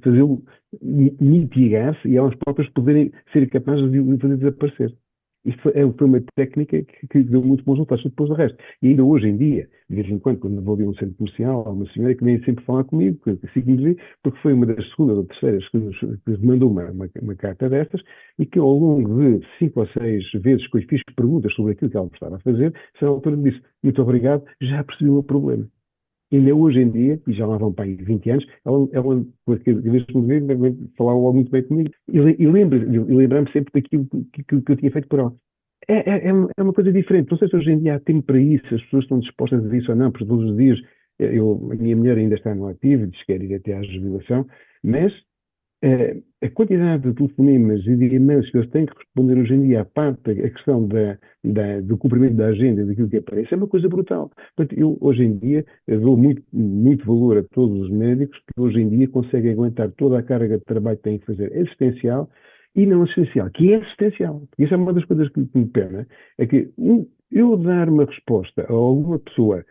fazê-lo mitigar-se e elas próprias poderem ser capazes de o fazer desaparecer. Isto foi uma técnica que deu muito bons resultados depois do resto. E ainda hoje em dia, de vez em quando vou ali a um centro comercial, há uma senhora que vem sempre falar comigo, que assim que me vê, porque foi uma das segundas ou terceiras que mandou uma carta destas, e que ao longo de 5 ou 6 vezes que eu fiz perguntas sobre aquilo que ela estava a fazer, a altura me disse, muito obrigado, já percebi o meu problema. Ainda hoje em dia, e já lá vão para aí 20 anos, ela porque de vez que me vê, falava muito bem comigo e lembra-me sempre daquilo que eu tinha feito por ela. É uma coisa diferente. Não sei se hoje em dia há tempo para isso, as pessoas estão dispostas a isso ou não, porque todos os dias a minha mulher ainda está no ativo, diz que quer ir até à jubilação, mas a quantidade de telefonemas e de e-mails que eles têm que responder hoje em dia, à parte a questão do cumprimento da agenda, daquilo que aparece, é uma coisa brutal. Portanto, eu, hoje em dia, dou muito, muito valor a todos os médicos que hoje em dia conseguem aguentar toda a carga de trabalho que têm que fazer assistencial e não assistencial, que é assistencial. Isso é uma das coisas que me pena, é que eu dar uma resposta a alguma pessoa,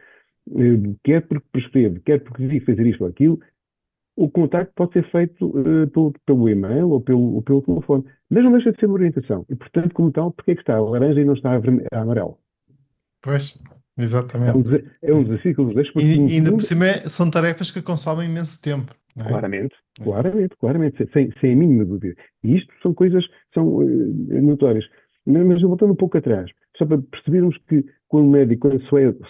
quer porque prescreve, quer porque vi fazer isto ou aquilo, o contacto pode ser feito pelo e-mail ou pelo telefone, mas não deixa de ser uma orientação. E, portanto, como tal, porque é que está a laranja e não está a amarelo? Pois, É um, exatamente. é um desafio que eu vos deixo, porque, E no ainda por fundo, cima são tarefas que consomem imenso tempo, não é? claramente, É isso. claramente, claramente, sem a mínima dúvida. E isto são coisas, são notórias. Mas eu voltando um pouco atrás, só para percebermos que quando o médico, quando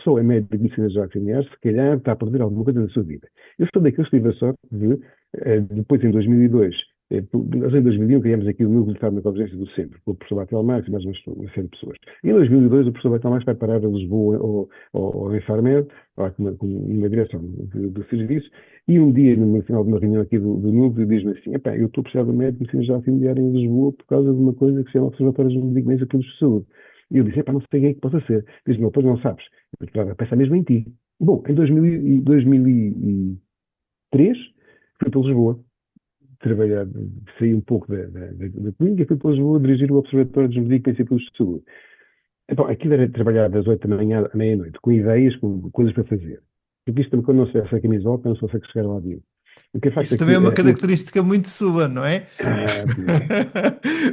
só é médico de medicina geral familiar, se calhar está a perder alguma coisa da sua vida. Eu sou daqueles que tive a sorte de, depois em 2002, nós em 2001 criamos aqui o Núcleo de Farmacovigilância do Centro, com o professor Batel Marques e mais uma série de pessoas. Em 2002 o professor Batel Marques vai parar a Lisboa ou em Farmed, com uma direção do serviço, e um dia, no final de uma reunião aqui do Núcleo, diz-me assim, epá, eu estou a precisar de um médico de medicina geral familiar em Lisboa por causa de uma coisa que se chama Observatório de Medicamentos e Produtos de Saúde. E eu disse, epá, não sei quem é que possa ser. Diz-me, pois não sabes. Eu disse, pensa mesmo em ti. Bom, em 2003 fui para Lisboa trabalhar, saí um pouco da clínica e fui para Lisboa dirigir o Observatório dos Medicamentos e Produtos de Saúde. Bom, aquilo era trabalhar das 8 da manhã à meia-noite, com ideias, com coisas para fazer. Porque isto também, quando não se veste a camisola, não se consegue chegar lá nenhum. O que é facto Isso é também que é uma característica muito sua, não é? pois é.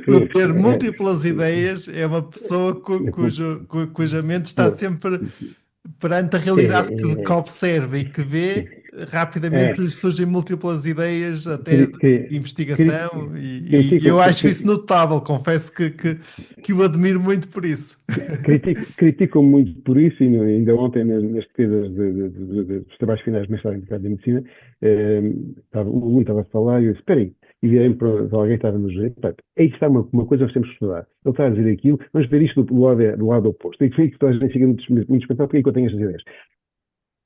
O Sim, ter múltiplas ideias é uma pessoa cuja mente está sempre perante a realidade que observa e que vê, é, rapidamente lhe surgem múltiplas ideias, até cri- de cri- cri- investigação, e critico, eu acho isso notável, confesso que o admiro muito por isso. critico muito por isso, e ainda ontem, nas defesas dos trabalhos finais de mestrado em Medicina, o aluno estava a falar e eu disse, espera aí, e virei-me para alguém que estava no jeito, aí está uma coisa que temos que estudar. Ele está a dizer aquilo, vamos ver isto do lado oposto. E que foi que toda a gente fica muito espantado, porque é que eu tenho estas ideias?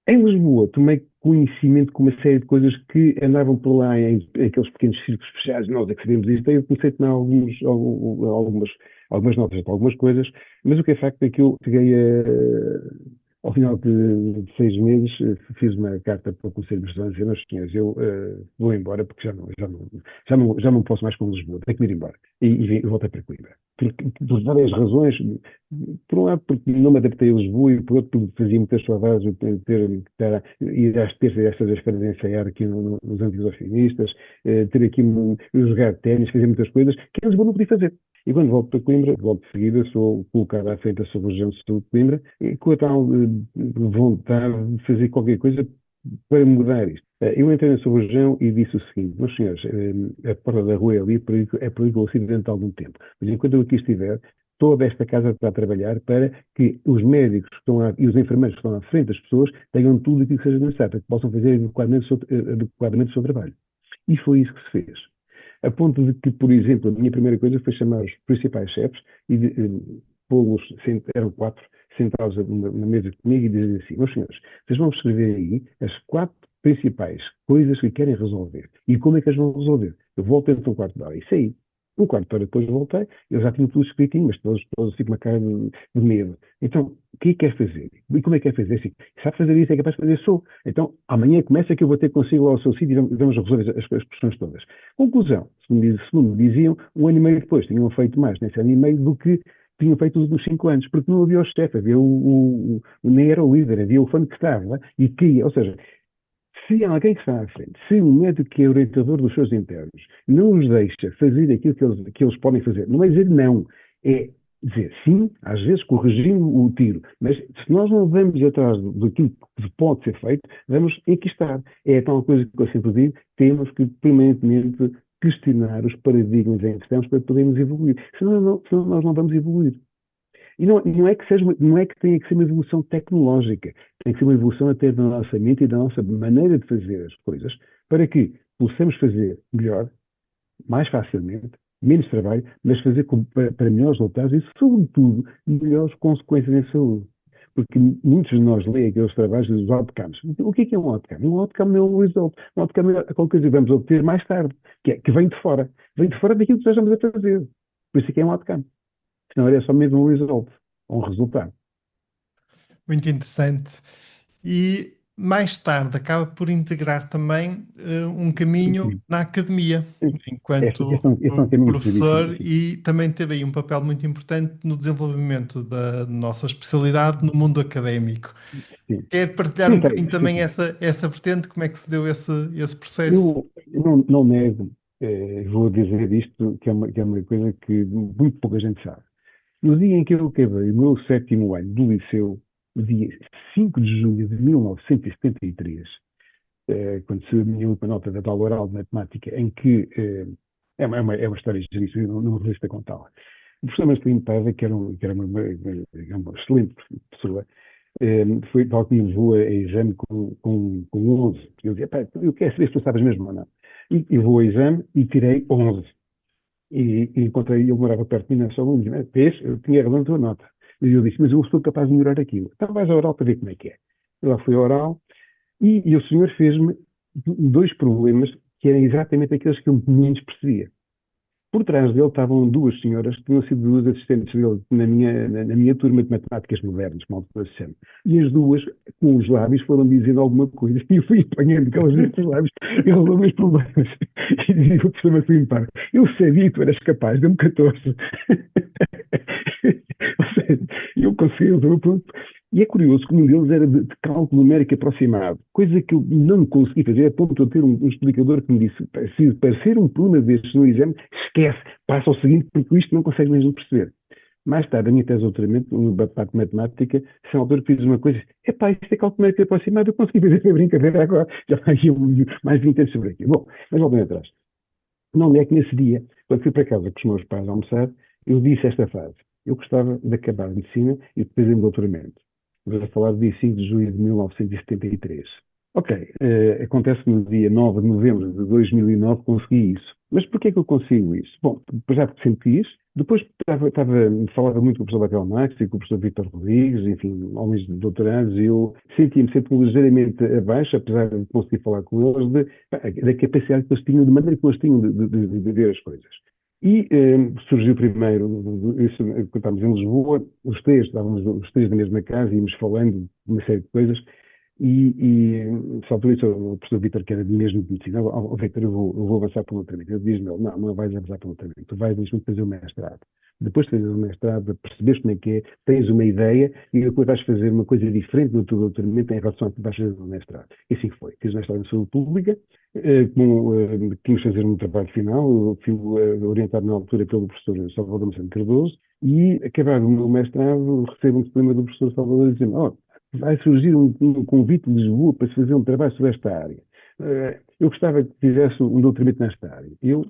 Em Lisboa, tomei conhecimento com uma série de coisas que andavam por lá em aqueles pequenos círculos fechados, nós é que sabemos isto, e eu comecei a tomar algumas notas de algumas coisas, mas o que é facto é que eu cheguei ao final de 6 meses, fiz uma carta para o Conselho de Administração, dizer, meus senhores, eu vou embora porque já não posso mais com Lisboa, tenho que me ir embora. E voltei para Coimbra. Por várias razões, por um lado porque não me adaptei a Lisboa e por outro porque fazia muitas saudades de ir às terças e às sextas-feiras a ensaiar aqui nos antigos oficinistas, ter aqui jogar ténis, fazer muitas coisas que em Lisboa não podia fazer. E quando volto para Coimbra, logo de seguida, sou colocado à frente da Sub-Região de Saúde de Coimbra, com a tal vontade de fazer qualquer coisa para mudar isto. Eu entrei na Sub-Região e disse o seguinte, meus senhores, a porta da rua é ali, é perigo acidente há algum tempo. Mas enquanto eu aqui estiver, toda esta casa está a trabalhar para que os médicos que estão lá e os enfermeiros que estão à frente das pessoas tenham tudo aquilo que seja necessário para que possam fazer adequadamente o seu trabalho. E foi isso que se fez. A ponto de que, por exemplo, a minha primeira coisa foi chamar os principais chefes e pô-los, eram 4, sentados na mesa comigo e dizer assim, meus senhores, vocês vão escrever aí as 4 principais coisas que querem resolver. E como é que as vão resolver? Eu volto dentro de um quarto de hora. Isso aí. Um quarto de hora depois voltei, eu já tinha tudo escritinho, mas todos assim com uma cara de medo. Então, o que é que quer fazer? E como é que quer fazer? Assim, sabe fazer isso, é capaz de fazer, sou. Então, amanhã começa que eu vou ter consigo ao seu sítio e vamos resolver as questões todas. Conclusão, segundo me diziam, 1 ano e meio depois tinham feito mais nesse 1 ano e meio do que tinham feito nos 5 anos, porque não havia o chefe, havia nem era o líder, havia o fã que estava e que, ou seja, se alguém que está à frente, se um médico que é orientador dos seus internos não os deixa fazer aquilo que eles podem fazer, não é dizer não, é dizer sim, às vezes corrigindo o tiro, mas se nós não vamos atrás daquilo que pode ser feito, vamos enquistar. É a tal coisa que eu sempre digo, temos que permanentemente questionar os paradigmas em que estamos para podermos evoluir. Senão nós não vamos evoluir. E não é que não é que tenha que ser uma evolução tecnológica, tem que ser uma evolução até da nossa mente e da nossa maneira de fazer as coisas, para que possamos fazer melhor, mais facilmente, menos trabalho, mas fazer para melhores resultados e, sobretudo, melhores consequências em saúde. Porque muitos de nós leem aqueles trabalhos dos outcomes. O que é um outcome? Um outcome é um result. Um outcome é qualquer coisa que vamos obter mais tarde, que vem de fora. Vem de fora daquilo que nós estamos a fazer. Por isso é que é um outcome. Senão era só mesmo um result, um resultado. Muito interessante. E mais tarde acaba por integrar também um caminho na academia, enquanto Esse é um caminho seríssimo. professor, e também teve aí um papel muito importante no desenvolvimento da nossa especialidade no mundo académico. Sim. Quer partilhar um Sim, bocadinho também sim. essa vertente, como é que se deu esse processo? Eu não nego, vou dizer isto, que é uma coisa que muito pouca gente sabe. No dia em que eu acabei o meu sétimo ano do liceu, no dia 5 de junho de 1973, quando saiu a minha última nota da aula oral de matemática, em que é uma história giríssima, não me resisto a contá-la. O professor Marcelino Paiva, que era uma excelente pessoa, foi tal que me levou a exame com 11. Eu dizia, pá, eu quero saber se tu sabes mesmo ou não. E vou ao exame e tirei 11. E encontrei, ele morava perto de mim nessa aluno, disse, vês, eu tinha razão na tua nota. E eu disse, mas eu sou capaz de melhorar aquilo. Então vais ao oral para ver como é que é. Eu lá fui ao oral e o senhor fez-me dois problemas que eram exatamente aqueles que eu menos percebia. Por trás dele estavam duas senhoras que tinham sido duas assistentes dele na minha turma de matemáticas modernas, como altura se chama. E as duas, com os lábios, foram dizendo alguma coisa. E eu fui apanhando aquelas vezes os lábios e resolvi os problemas. E dizia o professor Marcelino Paiva, eu sabia que tu eras capaz, deu-me 14. Ou seja, eu consegui resolver o problema. E é curioso que um deles era de cálculo numérico aproximado, coisa que eu não consegui fazer, a ponto de eu ter um explicador que me disse, se parecer um problema destes no exame, esquece, passa ao seguinte, porque isto não consegue mesmo perceber. Mais tarde, a minha tese de doutoramento, no parte de matemática, se na altura fiz uma coisa, epá, isto é cálculo numérico aproximado, eu consegui fazer a brincadeira agora, já vai mais 20 anos sobre aquilo. Bom, mas voltando atrás. Não é que nesse dia, quando fui para casa com os meus pais almoçar, eu disse esta frase, eu gostava de acabar a medicina e depois ir no doutoramento. Vamos a falar do dia 5 de julho de 1973. Ok, acontece que no dia 9 de novembro de 2009 consegui isso. Mas porquê que eu consigo isso? Bom, já porque sempre quis, depois falava muito com o professor Batel Max e com o professor Vítor Rodrigues, enfim, homens doutorados, e eu sentia-me sempre ligeiramente abaixo, apesar de conseguir falar com eles, da capacidade que eles tinham, de maneira que eles tinham de ver as coisas. E surgiu primeiro, quando estávamos em Lisboa, estávamos os três na mesma casa, íamos falando de uma série de coisas, e só por isso o professor Vítor, que era mesmo de medicina, Vítor, eu vou avançar para o doutoramento. Ele diz-me, não vais avançar para o doutoramento, tu vais mesmo fazer o mestrado. Depois de fazer o mestrado, percebes como é que é, tens uma ideia, e depois vais fazer uma coisa diferente do teu doutoramento em relação a que vais fazer o mestrado. E assim foi. Fiz o mestrado em saúde pública, quis fazer um trabalho final, eu fui orientado na altura pelo professor Salvador Macedo Cardoso, e acabado o meu mestrado, recebo um telefonema do professor Salvador dizendo, vai surgir um convite de Lisboa para se fazer um trabalho sobre esta área. Eu gostava que fizesse um doutoramento nesta área. Eu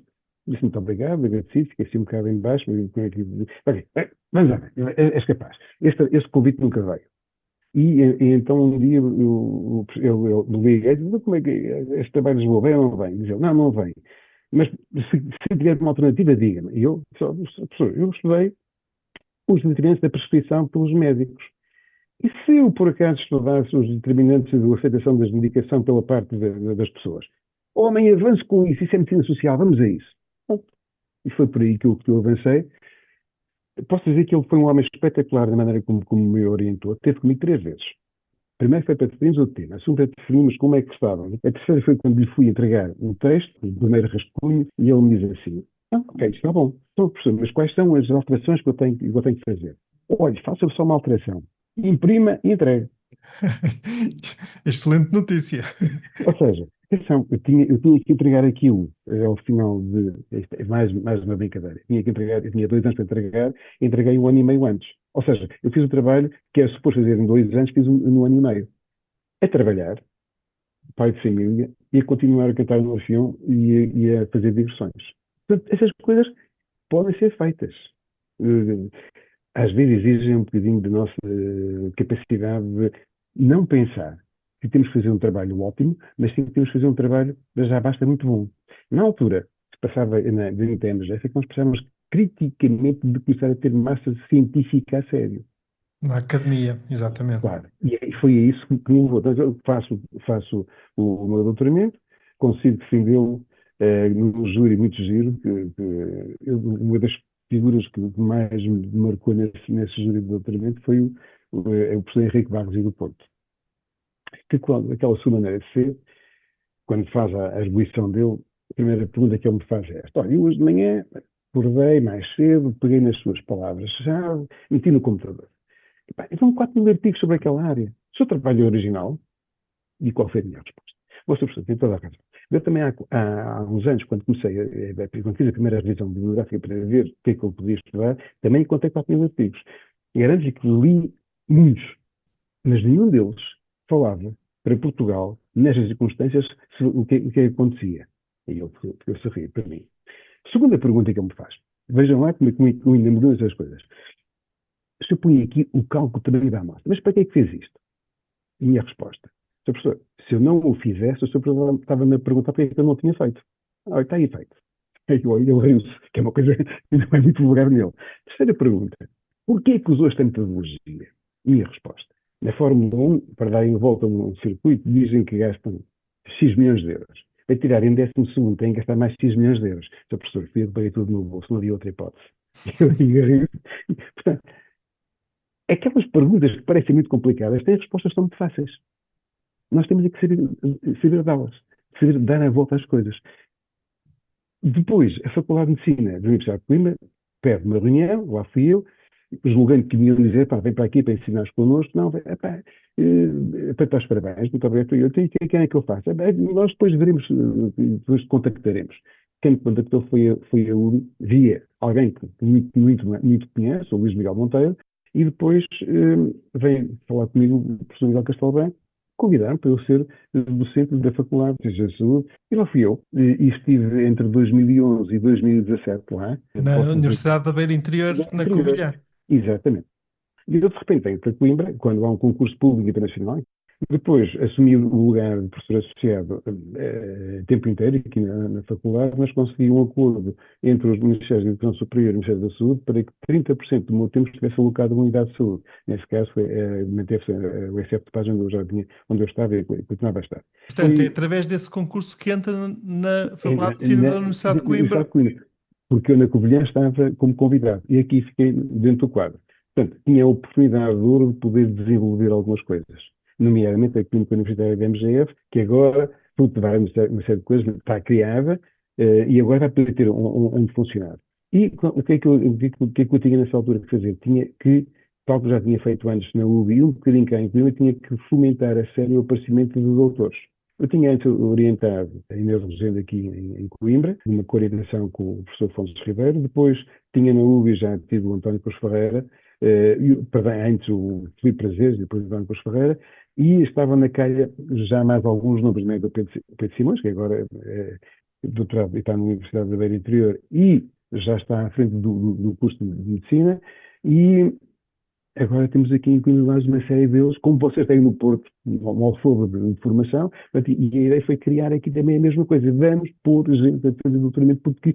disse muito obrigado, agradecido, fiquei assim um bocado em baixo, mas como é que... Ok, vamos lá, és capaz. Este convite nunca veio. E então um dia eu liguei e disse, como é que este trabalho de Lisboa vem ou não vem? Diz ele, não vem. Mas se tiver uma alternativa, diga-me. E eu, professor, eu estudei os determinantes da prescrição pelos médicos. E se eu, por acaso, estudasse os determinantes da aceitação da medicação pela parte das pessoas? Homem, avance com isso é medicina social, vamos a isso. Bom, e foi por aí que eu avancei. Posso dizer que ele foi um homem espetacular da maneira como me orientou. Teve comigo 3 vezes. Primeiro foi para definirmos o tema. A segunda definimos como é que estavam. A terceira foi quando lhe fui entregar um texto, o primeiro rascunho, e ele me diz assim, ok, está bom. Então, professor, mas quais são as alterações que eu tenho que fazer? Olha, faça só uma alteração. Imprima e entregue. Excelente notícia. Ou seja, Atenção, eu tinha que entregar aquilo ao final de. Isto é mais uma brincadeira. Eu tinha 2 anos para entregar, entreguei 1 ano e meio antes. Ou seja, eu fiz o trabalho que era suposto fazer em 2 anos, fiz no ano e meio. A trabalhar, pai de família, e a continuar a cantar no avião e a fazer digressões. Portanto, essas coisas podem ser feitas. Eh, Às vezes exigem um bocadinho de nossa capacidade de não pensar que temos que fazer um trabalho ótimo, mas sim que temos que fazer um trabalho que já basta muito bom. Na altura, se passava na MGF, é que nós precisávamos criticamente de começar a ter massa científica a sério. Na academia, exatamente. Claro. E foi a isso que me levou. Então, eu faço o meu doutoramento, consigo defendê-lo num júri muito giro, uma das figuras que mais me marcou nesse júri de doutoramento foi o professor Henrique Barros e do Porto. Que aquela sua maneira de ser, quando faz a arguição dele, a primeira pergunta que ele me faz é esta: olha, eu hoje de manhã acordei mais cedo, peguei nas suas palavras-chave, meti no computador. Então, 4.000 artigos sobre aquela área. O seu trabalho é original? E qual foi a minha resposta? Bom, Sr. Professor, tem toda a razão. Eu também, há uns anos, quando quando fiz a primeira revisão bibliográfica para ver o que é que eu podia estudar, também encontrei 4.000 artigos. E garanto-lhe que li muitos, mas nenhum deles falava para Portugal, nestas circunstâncias, o que acontecia. E eu sorri para mim. Segunda pergunta que ele me faz. Vejam lá como ainda mudam essas coisas. Se eu ponho aqui o cálculo também da amostra, mas para que é que fez isto? E minha resposta: Sr. Professor, se eu não o fizesse, o Sr. Professor estava-me a perguntar porque é que eu não tinha feito. Está aí feito. Ele riu-se, que é uma coisa que não é muito vulgar nele. Terceira pergunta: porquê é que usou esta metodologia? Minha resposta: na Fórmula 1, para darem volta a um circuito, dizem que gastam X milhões de euros. Para tirar em 12º, têm que gastar mais X milhões de euros. Sr. Professor, fui eu que paguei tudo no bolso, não havia outra hipótese. Portanto, aquelas perguntas que parecem muito complicadas têm respostas que são muito fáceis. Nós temos é que saber dá-las, saber dar a volta às coisas. Depois, a Faculdade de Medicina da Universidade de Coimbra pede uma reunião, lá fui eu, julgando que me iam dizer: pá, vem para aqui para ensinar connosco. Não, para dar os parabéns, muito obrigado. Eu tenho, quem é que eu faço? Nós depois veremos, depois contactaremos. Quem me contactou foi a UDI, via alguém que muito conhece, o Luís Miguel Monteiro, e depois vem falar comigo o professor Miguel Castelo Branco, convidar-me para eu ser docente da Faculdade de Ciências de Saúde, e lá fui eu. E estive entre 2011 e 2017 lá. Na Universidade da Beira Interior, na Covilhã. Exatamente. E eu, de repente, venho para Coimbra, quando há um concurso público internacional. Depois assumi o lugar de professor associado tempo inteiro aqui na faculdade, mas consegui um acordo entre os Ministérios da Educação Superior e o Ministério da Saúde para que 30% do meu tempo estivesse alocado a uma unidade de saúde. Nesse caso, manteve-se o SF de Paz, onde eu estava e continuava a estar. Portanto, é através desse concurso que entra na Faculdade de Medicina da Universidade de Coimbra. Porque eu na Covilhã estava como convidado e aqui fiquei dentro do quadro. Portanto, tinha a oportunidade de ouro de poder desenvolver algumas coisas, nomeadamente a Clínica Universitária da MGF, que agora, fruto de uma série de coisas, está criada e agora vai poder ter onde funcionar. E o que é que eu tinha nessa altura que fazer? Tinha que, tal que já tinha feito antes na UBI, um bocadinho cá em Coimbra, tinha que fomentar a sério o aparecimento de doutores. Eu tinha antes orientado a Inês Rosendo aqui em Coimbra, numa coordenação com o professor Afonso Ribeiro. Depois tinha na UBI já tido o António Cruz Ferreira, antes o Filipe Prazeres e depois o António Cruz Ferreira, e estava na calha já mais alguns nomes, né, do Pedro Simões, que agora é doutorado e está na Universidade da Beira Interior e já está à frente do curso de Medicina, e agora temos aqui em Coimbra mais uma série deles, como vocês têm no Porto, um alfobre de formação, e a ideia foi criar aqui também a mesma coisa. Vamos pôr gente a fazer doutoramento, porque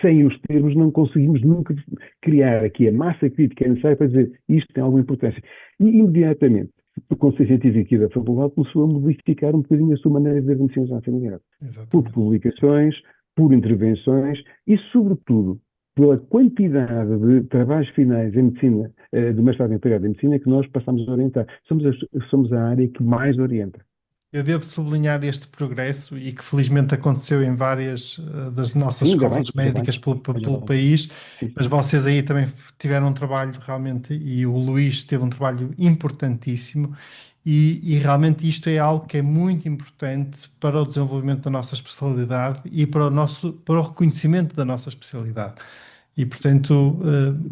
sem os termos não conseguimos nunca criar aqui a massa crítica necessária para dizer isto tem alguma importância. E imediatamente o Conselho Científico aqui da Faculdade começou a modificar um bocadinho a sua maneira de ver a medicina familiar. Por publicações, por intervenções e, sobretudo, pela quantidade de trabalhos finais em medicina, de mestrado integrado em medicina, que nós passamos a orientar. Somos a área que mais orienta. Eu devo sublinhar este progresso e que felizmente aconteceu em várias das nossas escolas médicas pelo país, mas vocês aí também tiveram um trabalho realmente, e o Luís teve um trabalho importantíssimo, e realmente isto é algo que é muito importante para o desenvolvimento da nossa especialidade e para o reconhecimento da nossa especialidade. E, portanto,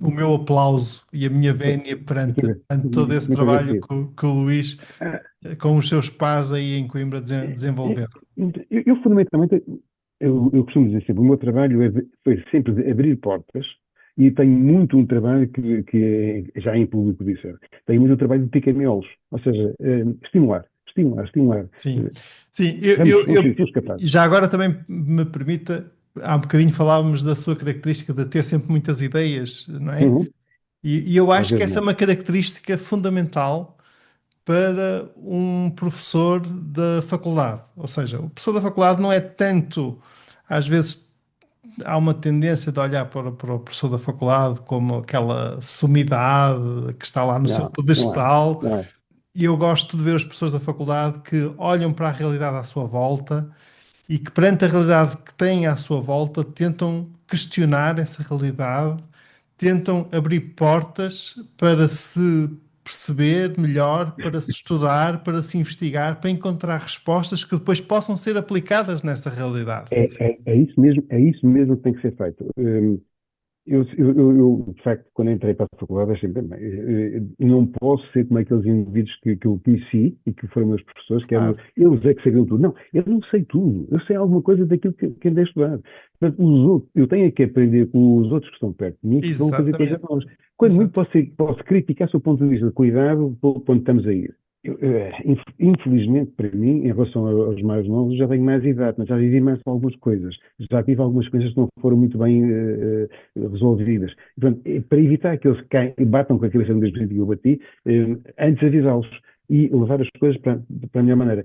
o meu aplauso e a minha vénia perante todo esse Muito trabalho agradecido. que o Luís, Ah, com os seus pares aí em Coimbra, desenvolveram. fundamentalmente, eu costumo dizer sempre, o meu trabalho foi sempre de abrir portas e tenho muito um trabalho que é, já em público disse, tenho muito um trabalho de pica-miolos, ou seja, estimular. Sim, Eh, sim, Somos capazes. já agora também me permita, há um bocadinho falávamos da sua característica de ter sempre muitas ideias, não é? Uhum. E eu Às acho que vezes essa é não. uma característica fundamental para um professor da faculdade. Ou seja, o professor da faculdade não é tanto, às vezes há uma tendência de olhar para o professor da faculdade como aquela sumidade que está lá no seu Não é. pedestal. Não é. E eu gosto de ver as pessoas da faculdade que olham para a realidade à sua volta e que, perante a realidade que têm à sua volta, tentam questionar essa realidade, tentam abrir portas para se perceber melhor, para se estudar, para se investigar, para encontrar respostas que depois possam ser aplicadas nessa realidade. É isso mesmo que tem que ser feito. De facto, quando entrei para a faculdade, achei bem, não posso ser como aqueles indivíduos que eu conheci e que foram meus professores, que eram, Claro, eles é que sabiam tudo. Não, eu não sei tudo. Eu sei alguma coisa daquilo que andei a estudar. Portanto, eu tenho que aprender com os outros que estão perto de mim, que estão a fazer coisas exatamente. novas. Quando muito Exato. posso criticar o seu ponto de vista, cuidado quando estamos a ir. Infelizmente, para mim, em relação aos mais novos, já tenho mais idade, mas já vivi mais algumas coisas. Já tive algumas coisas que não foram muito bem resolvidas. Portanto, para evitar que eles caem e batam com a cabeça no mesmo sentido que eu bati, antes avisá-los e levar as coisas para a melhor maneira.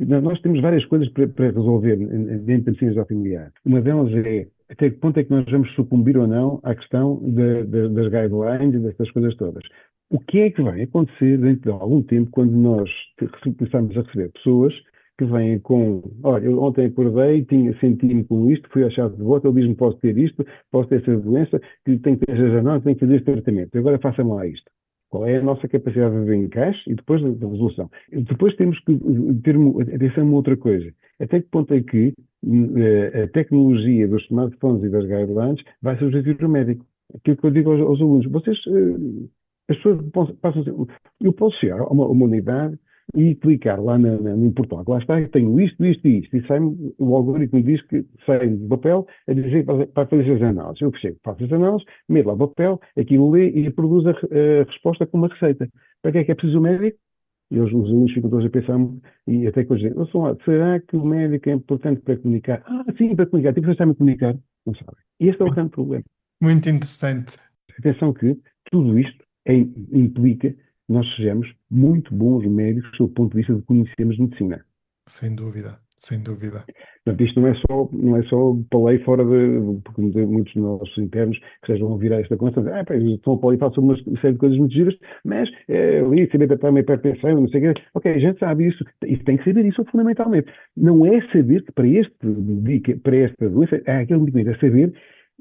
Nós temos várias coisas para resolver dentro da medicina familiar. Uma delas é até que ponto é que nós vamos sucumbir ou não à questão das guidelines e dessas coisas todas. O que é que vai acontecer dentro de algum tempo quando nós começarmos a receber pessoas que vêm com, olha, eu ontem acordei, senti-me com isto, fui à chave de volta, ele diz-me posso ter isto, posso ter essa doença, que tenho que ter janela, tenho que fazer este tratamento. Agora faça-me lá isto. Qual é a nossa capacidade de encaixe e depois da resolução. Depois temos que ter atenção a uma outra coisa. Até que ponto é que a tecnologia dos smartphones e das guidelines vai substituir o médico? Aquilo que eu digo aos alunos, vocês, as pessoas passam, eu posso chegar a uma unidade e clicar lá no portal, lá está, eu tenho isto, isto e isto, e sai-me, o algoritmo diz que sai do papel a dizer para fazer as análises. Eu chego, faço as análises, meto lá o papel, aquilo lê e produz a resposta com uma receita. Para que é preciso o médico? E os alunos ficam todos a pensar, e até que hoje dizem, será que o médico é importante para comunicar? Ah, sim, para comunicar. Tipo, vocês sabem comunicar? Não sabem. E este é o grande problema. Muito interessante. Atenção que tudo isto implica que nós sejamos muito bons médicos do ponto de vista de conhecermos medicina. Sem dúvida, sem dúvida. Portanto, isto não é só palei fora porque muitos dos nossos internos que sejam a ouvir esta conversa, estão a palei sobre uma série de coisas muito giras, mas ali, saber tratar uma hipertensão, não sei o quê. Ok, a gente sabe isso, isso tem que saber isso fundamentalmente. Não é saber que para esta doença, aquele medicamento, é saber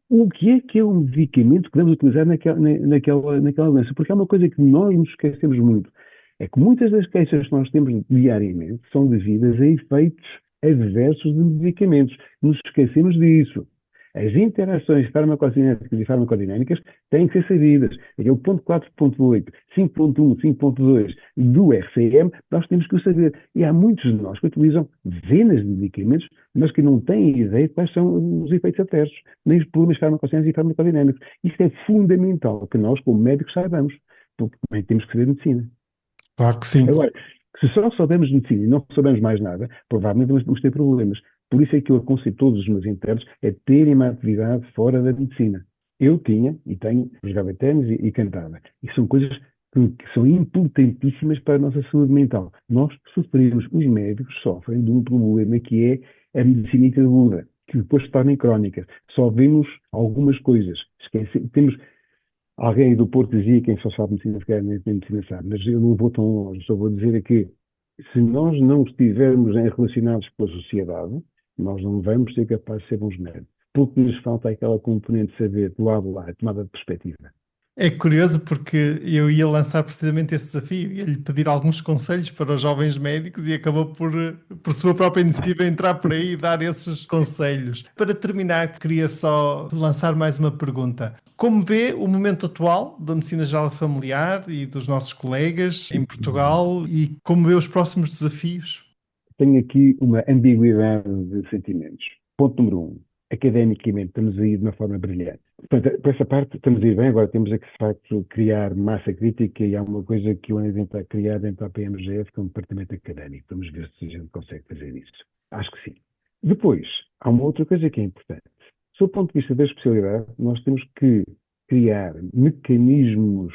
o que é um medicamento que vamos utilizar naquela doença? Porque é uma coisa que nós nos esquecemos muito. É que muitas das queixas que nós temos diariamente são devidas a efeitos adversos de medicamentos. Nos esquecemos disso. As interações farmacocinéticas e farmacodinâmicas têm que ser sabidas. Aquele ponto 4.8, 5.1, 5.2 do RCM, nós temos que o saber. E há muitos de nós que utilizam dezenas de medicamentos, mas que não têm ideia de quais são os efeitos adversos, nem os problemas farmacocinéticos e farmacodinâmicos. Isto é fundamental que nós, como médicos, saibamos, porque também temos que saber medicina. Claro que sim. Agora, se só soubermos medicina e não soubermos mais nada, provavelmente vamos ter problemas. Por isso é que eu aconselho todos os meus internos a terem uma atividade fora da medicina. Eu tinha e tenho, jogava ténis e cantava. E são coisas que são importantíssimas para a nossa saúde mental. Nós sofremos, os médicos sofrem de um problema que é a medicina aguda, que depois se torna crónica. Só vemos algumas coisas. Temos alguém do Porto dizia, quem só sabe medicina, se calhar nem medicina sabe, mas eu não vou tão longe, só vou dizer é que se nós não estivermos relacionados com a sociedade, nós não vamos ser capazes de ser bons médicos. Porque nos falta aquela componente de saber do lado lá, a tomada de perspectiva. É curioso porque eu ia lançar precisamente esse desafio, ia-lhe pedir alguns conselhos para os jovens médicos e acabou por sua própria iniciativa entrar por aí e dar esses conselhos. Para terminar, queria só lançar mais uma pergunta. Como vê o momento atual da medicina geral familiar e dos nossos colegas em Portugal e como vê os próximos desafios? Tenho aqui uma ambiguidade de sentimentos. Ponto número 1. Academicamente, estamos a ir de uma forma brilhante. Portanto, por essa parte, estamos a ir bem. Agora temos é que, de facto, criar massa crítica e há uma coisa que eu ando a tentar criar dentro da PMGF, que é um departamento académico. Vamos ver se a gente consegue fazer isso. Acho que sim. Depois, há uma outra coisa que é importante. Do ponto de vista da especialidade, nós temos que criar mecanismos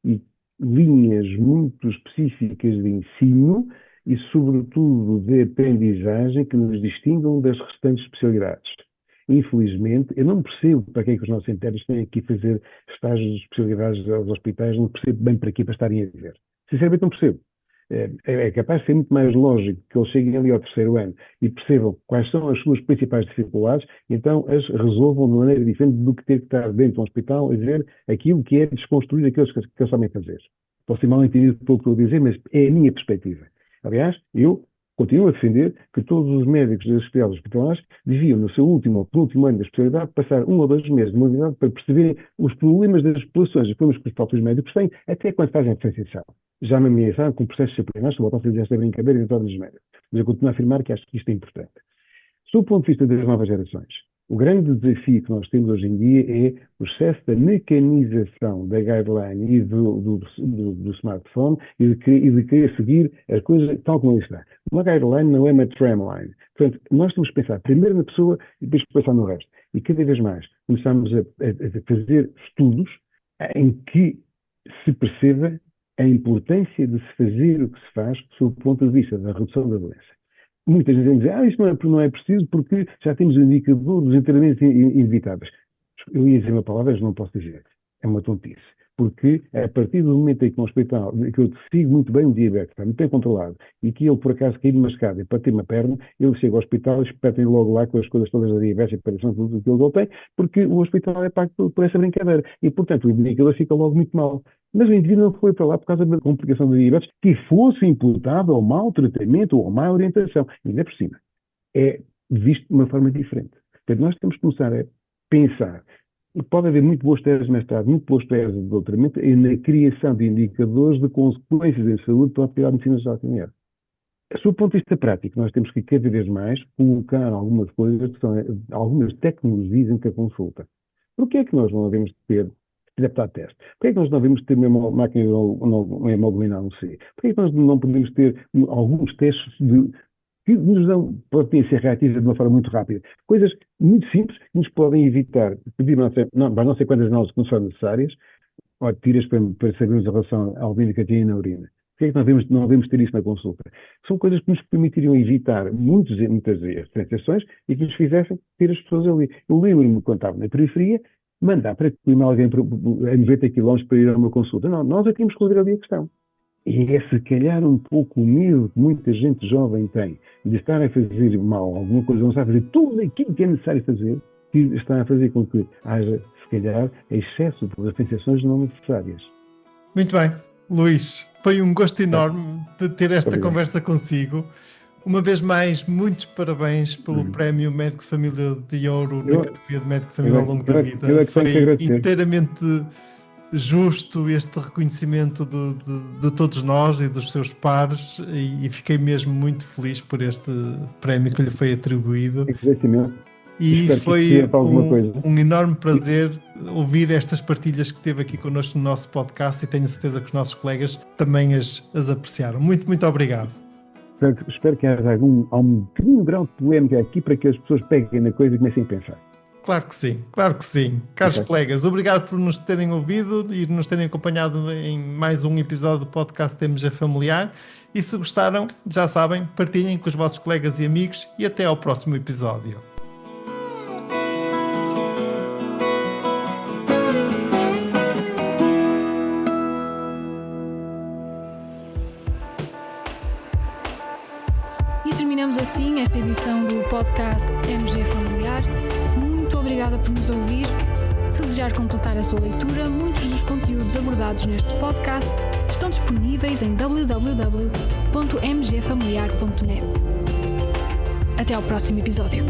e linhas muito específicas de ensino e, sobretudo, de aprendizagem que nos distingam das restantes especialidades. Infelizmente, eu não percebo para que é que os nossos internos têm aqui fazer estágios de especialidades aos hospitais, não percebo bem para aqui para estarem a viver. Sinceramente, não percebo. É capaz de ser muito mais lógico que eles cheguem ali ao terceiro ano e percebam quais são as suas principais dificuldades e então as resolvam de maneira diferente do que ter que estar dentro de um hospital a dizer aquilo que é desconstruir aquilo que eles sabem fazer. Posso ser mal entendido pelo que estou a dizer, mas é a minha perspectiva. Aliás, eu continuo a defender que todos os médicos das especialidades hospitalares deviam, no seu último ou penúltimo ano da especialidade, passar 1 ou 2 meses de uma unidade para perceberem os problemas das populações, os problemas que os próprios médicos têm, até quando fazem a diferenciação. Já me ameaçaram com processos disciplinares, que voltam a fazer esta brincadeira dentro dos médicos. Mas eu continuo a afirmar que acho que isto é importante. Do ponto de vista das novas gerações, o grande desafio que nós temos hoje em dia é o excesso da mecanização da guideline e do smartphone e de querer seguir as coisas tal como ele está. Uma guideline não é uma tramline. Portanto, nós temos que pensar primeiro na pessoa e depois pensar no resto. E cada vez mais começamos a fazer estudos em que se perceba a importância de se fazer o que se faz sob o ponto de vista da redução da doença. Muitas vezes dizem, isto não é preciso porque já temos o indicador dos internamentos inevitáveis. Eu ia dizer uma palavra, mas não posso dizer. É uma tontice. Porque a partir do momento em que no hospital, que eu sigo muito bem um diabetes, está muito bem controlado, e que ele por acaso cair numa escada e partir uma perna, ele chega ao hospital e espetem logo lá com as coisas todas da diabetes e preparação tudo que ele tem, porque o hospital é pago por essa brincadeira. E, portanto, o indicador fica logo muito mal. Mas o indivíduo não foi para lá por causa da complicação da diabetes que fosse imputável ao mau tratamento ou à má orientação. E ainda por cima, é visto de uma forma diferente. Portanto, nós temos que começar a pensar. Pode haver muito boas teses de mestrado, muito boas teses de doutoramento e na criação de indicadores de consequências em saúde para a atividade de medicina geral familiar. Do ponto de vista prático, nós temos que cada vez mais colocar algumas coisas que são algumas tecnologias em que a consulta. Porquê é que nós não devemos ter adaptar teste? Porquê é que nós não devemos ter uma máquina de hemoglobina A1C? Porquê é que nós não podemos ter alguns testes que nos dão potência reativa de uma forma muito rápida? Coisas muito simples que nos podem evitar pedir não sei quantas análises que não são necessárias, ou tiras para sabermos a relação albina-creatinina na urina. Porquê é que não devemos ter isso na consulta? São coisas que nos permitiriam evitar muitas diferenciações e que nos fizessem ter as pessoas ali. Eu lembro-me quando estava na periferia, mandar para que alguém a 90 km para ir a uma consulta. Não, nós é que temos que resolver ali a questão. E é se calhar um pouco o medo que muita gente jovem tem de estar a fazer mal alguma coisa, não sabe fazer tudo aquilo que é necessário fazer, que está a fazer com que haja, se calhar, excesso de diferenciações não necessárias. Muito bem. Luís, foi um gosto enorme de ter esta conversa consigo. Uma vez mais, muitos parabéns pelo Prémio Médico de Família de Ouro na categoria de Médico de Família ao longo da vida. Foi inteiramente justo este reconhecimento de todos nós e dos seus pares e fiquei mesmo muito feliz por este prémio que lhe foi atribuído. E foi um enorme prazer ouvir estas partilhas que teve aqui connosco no nosso podcast e tenho certeza que os nossos colegas também as apreciaram. Muito, muito obrigado. Portanto, espero que haja um pequeno grau de polémica aqui para que as pessoas peguem na coisa e comecem a pensar. Claro que sim, claro que sim. Caros colegas, obrigado por nos terem ouvido e nos terem acompanhado em mais um episódio do podcast TMG Familiar. E se gostaram, já sabem, partilhem com os vossos colegas e amigos e até ao próximo episódio. E terminamos assim esta edição do podcast MG Familiar. Muito obrigada por nos ouvir. Se desejar completar a sua leitura, muitos dos conteúdos abordados neste podcast estão disponíveis em www.mgfamiliar.net. Até ao próximo episódio.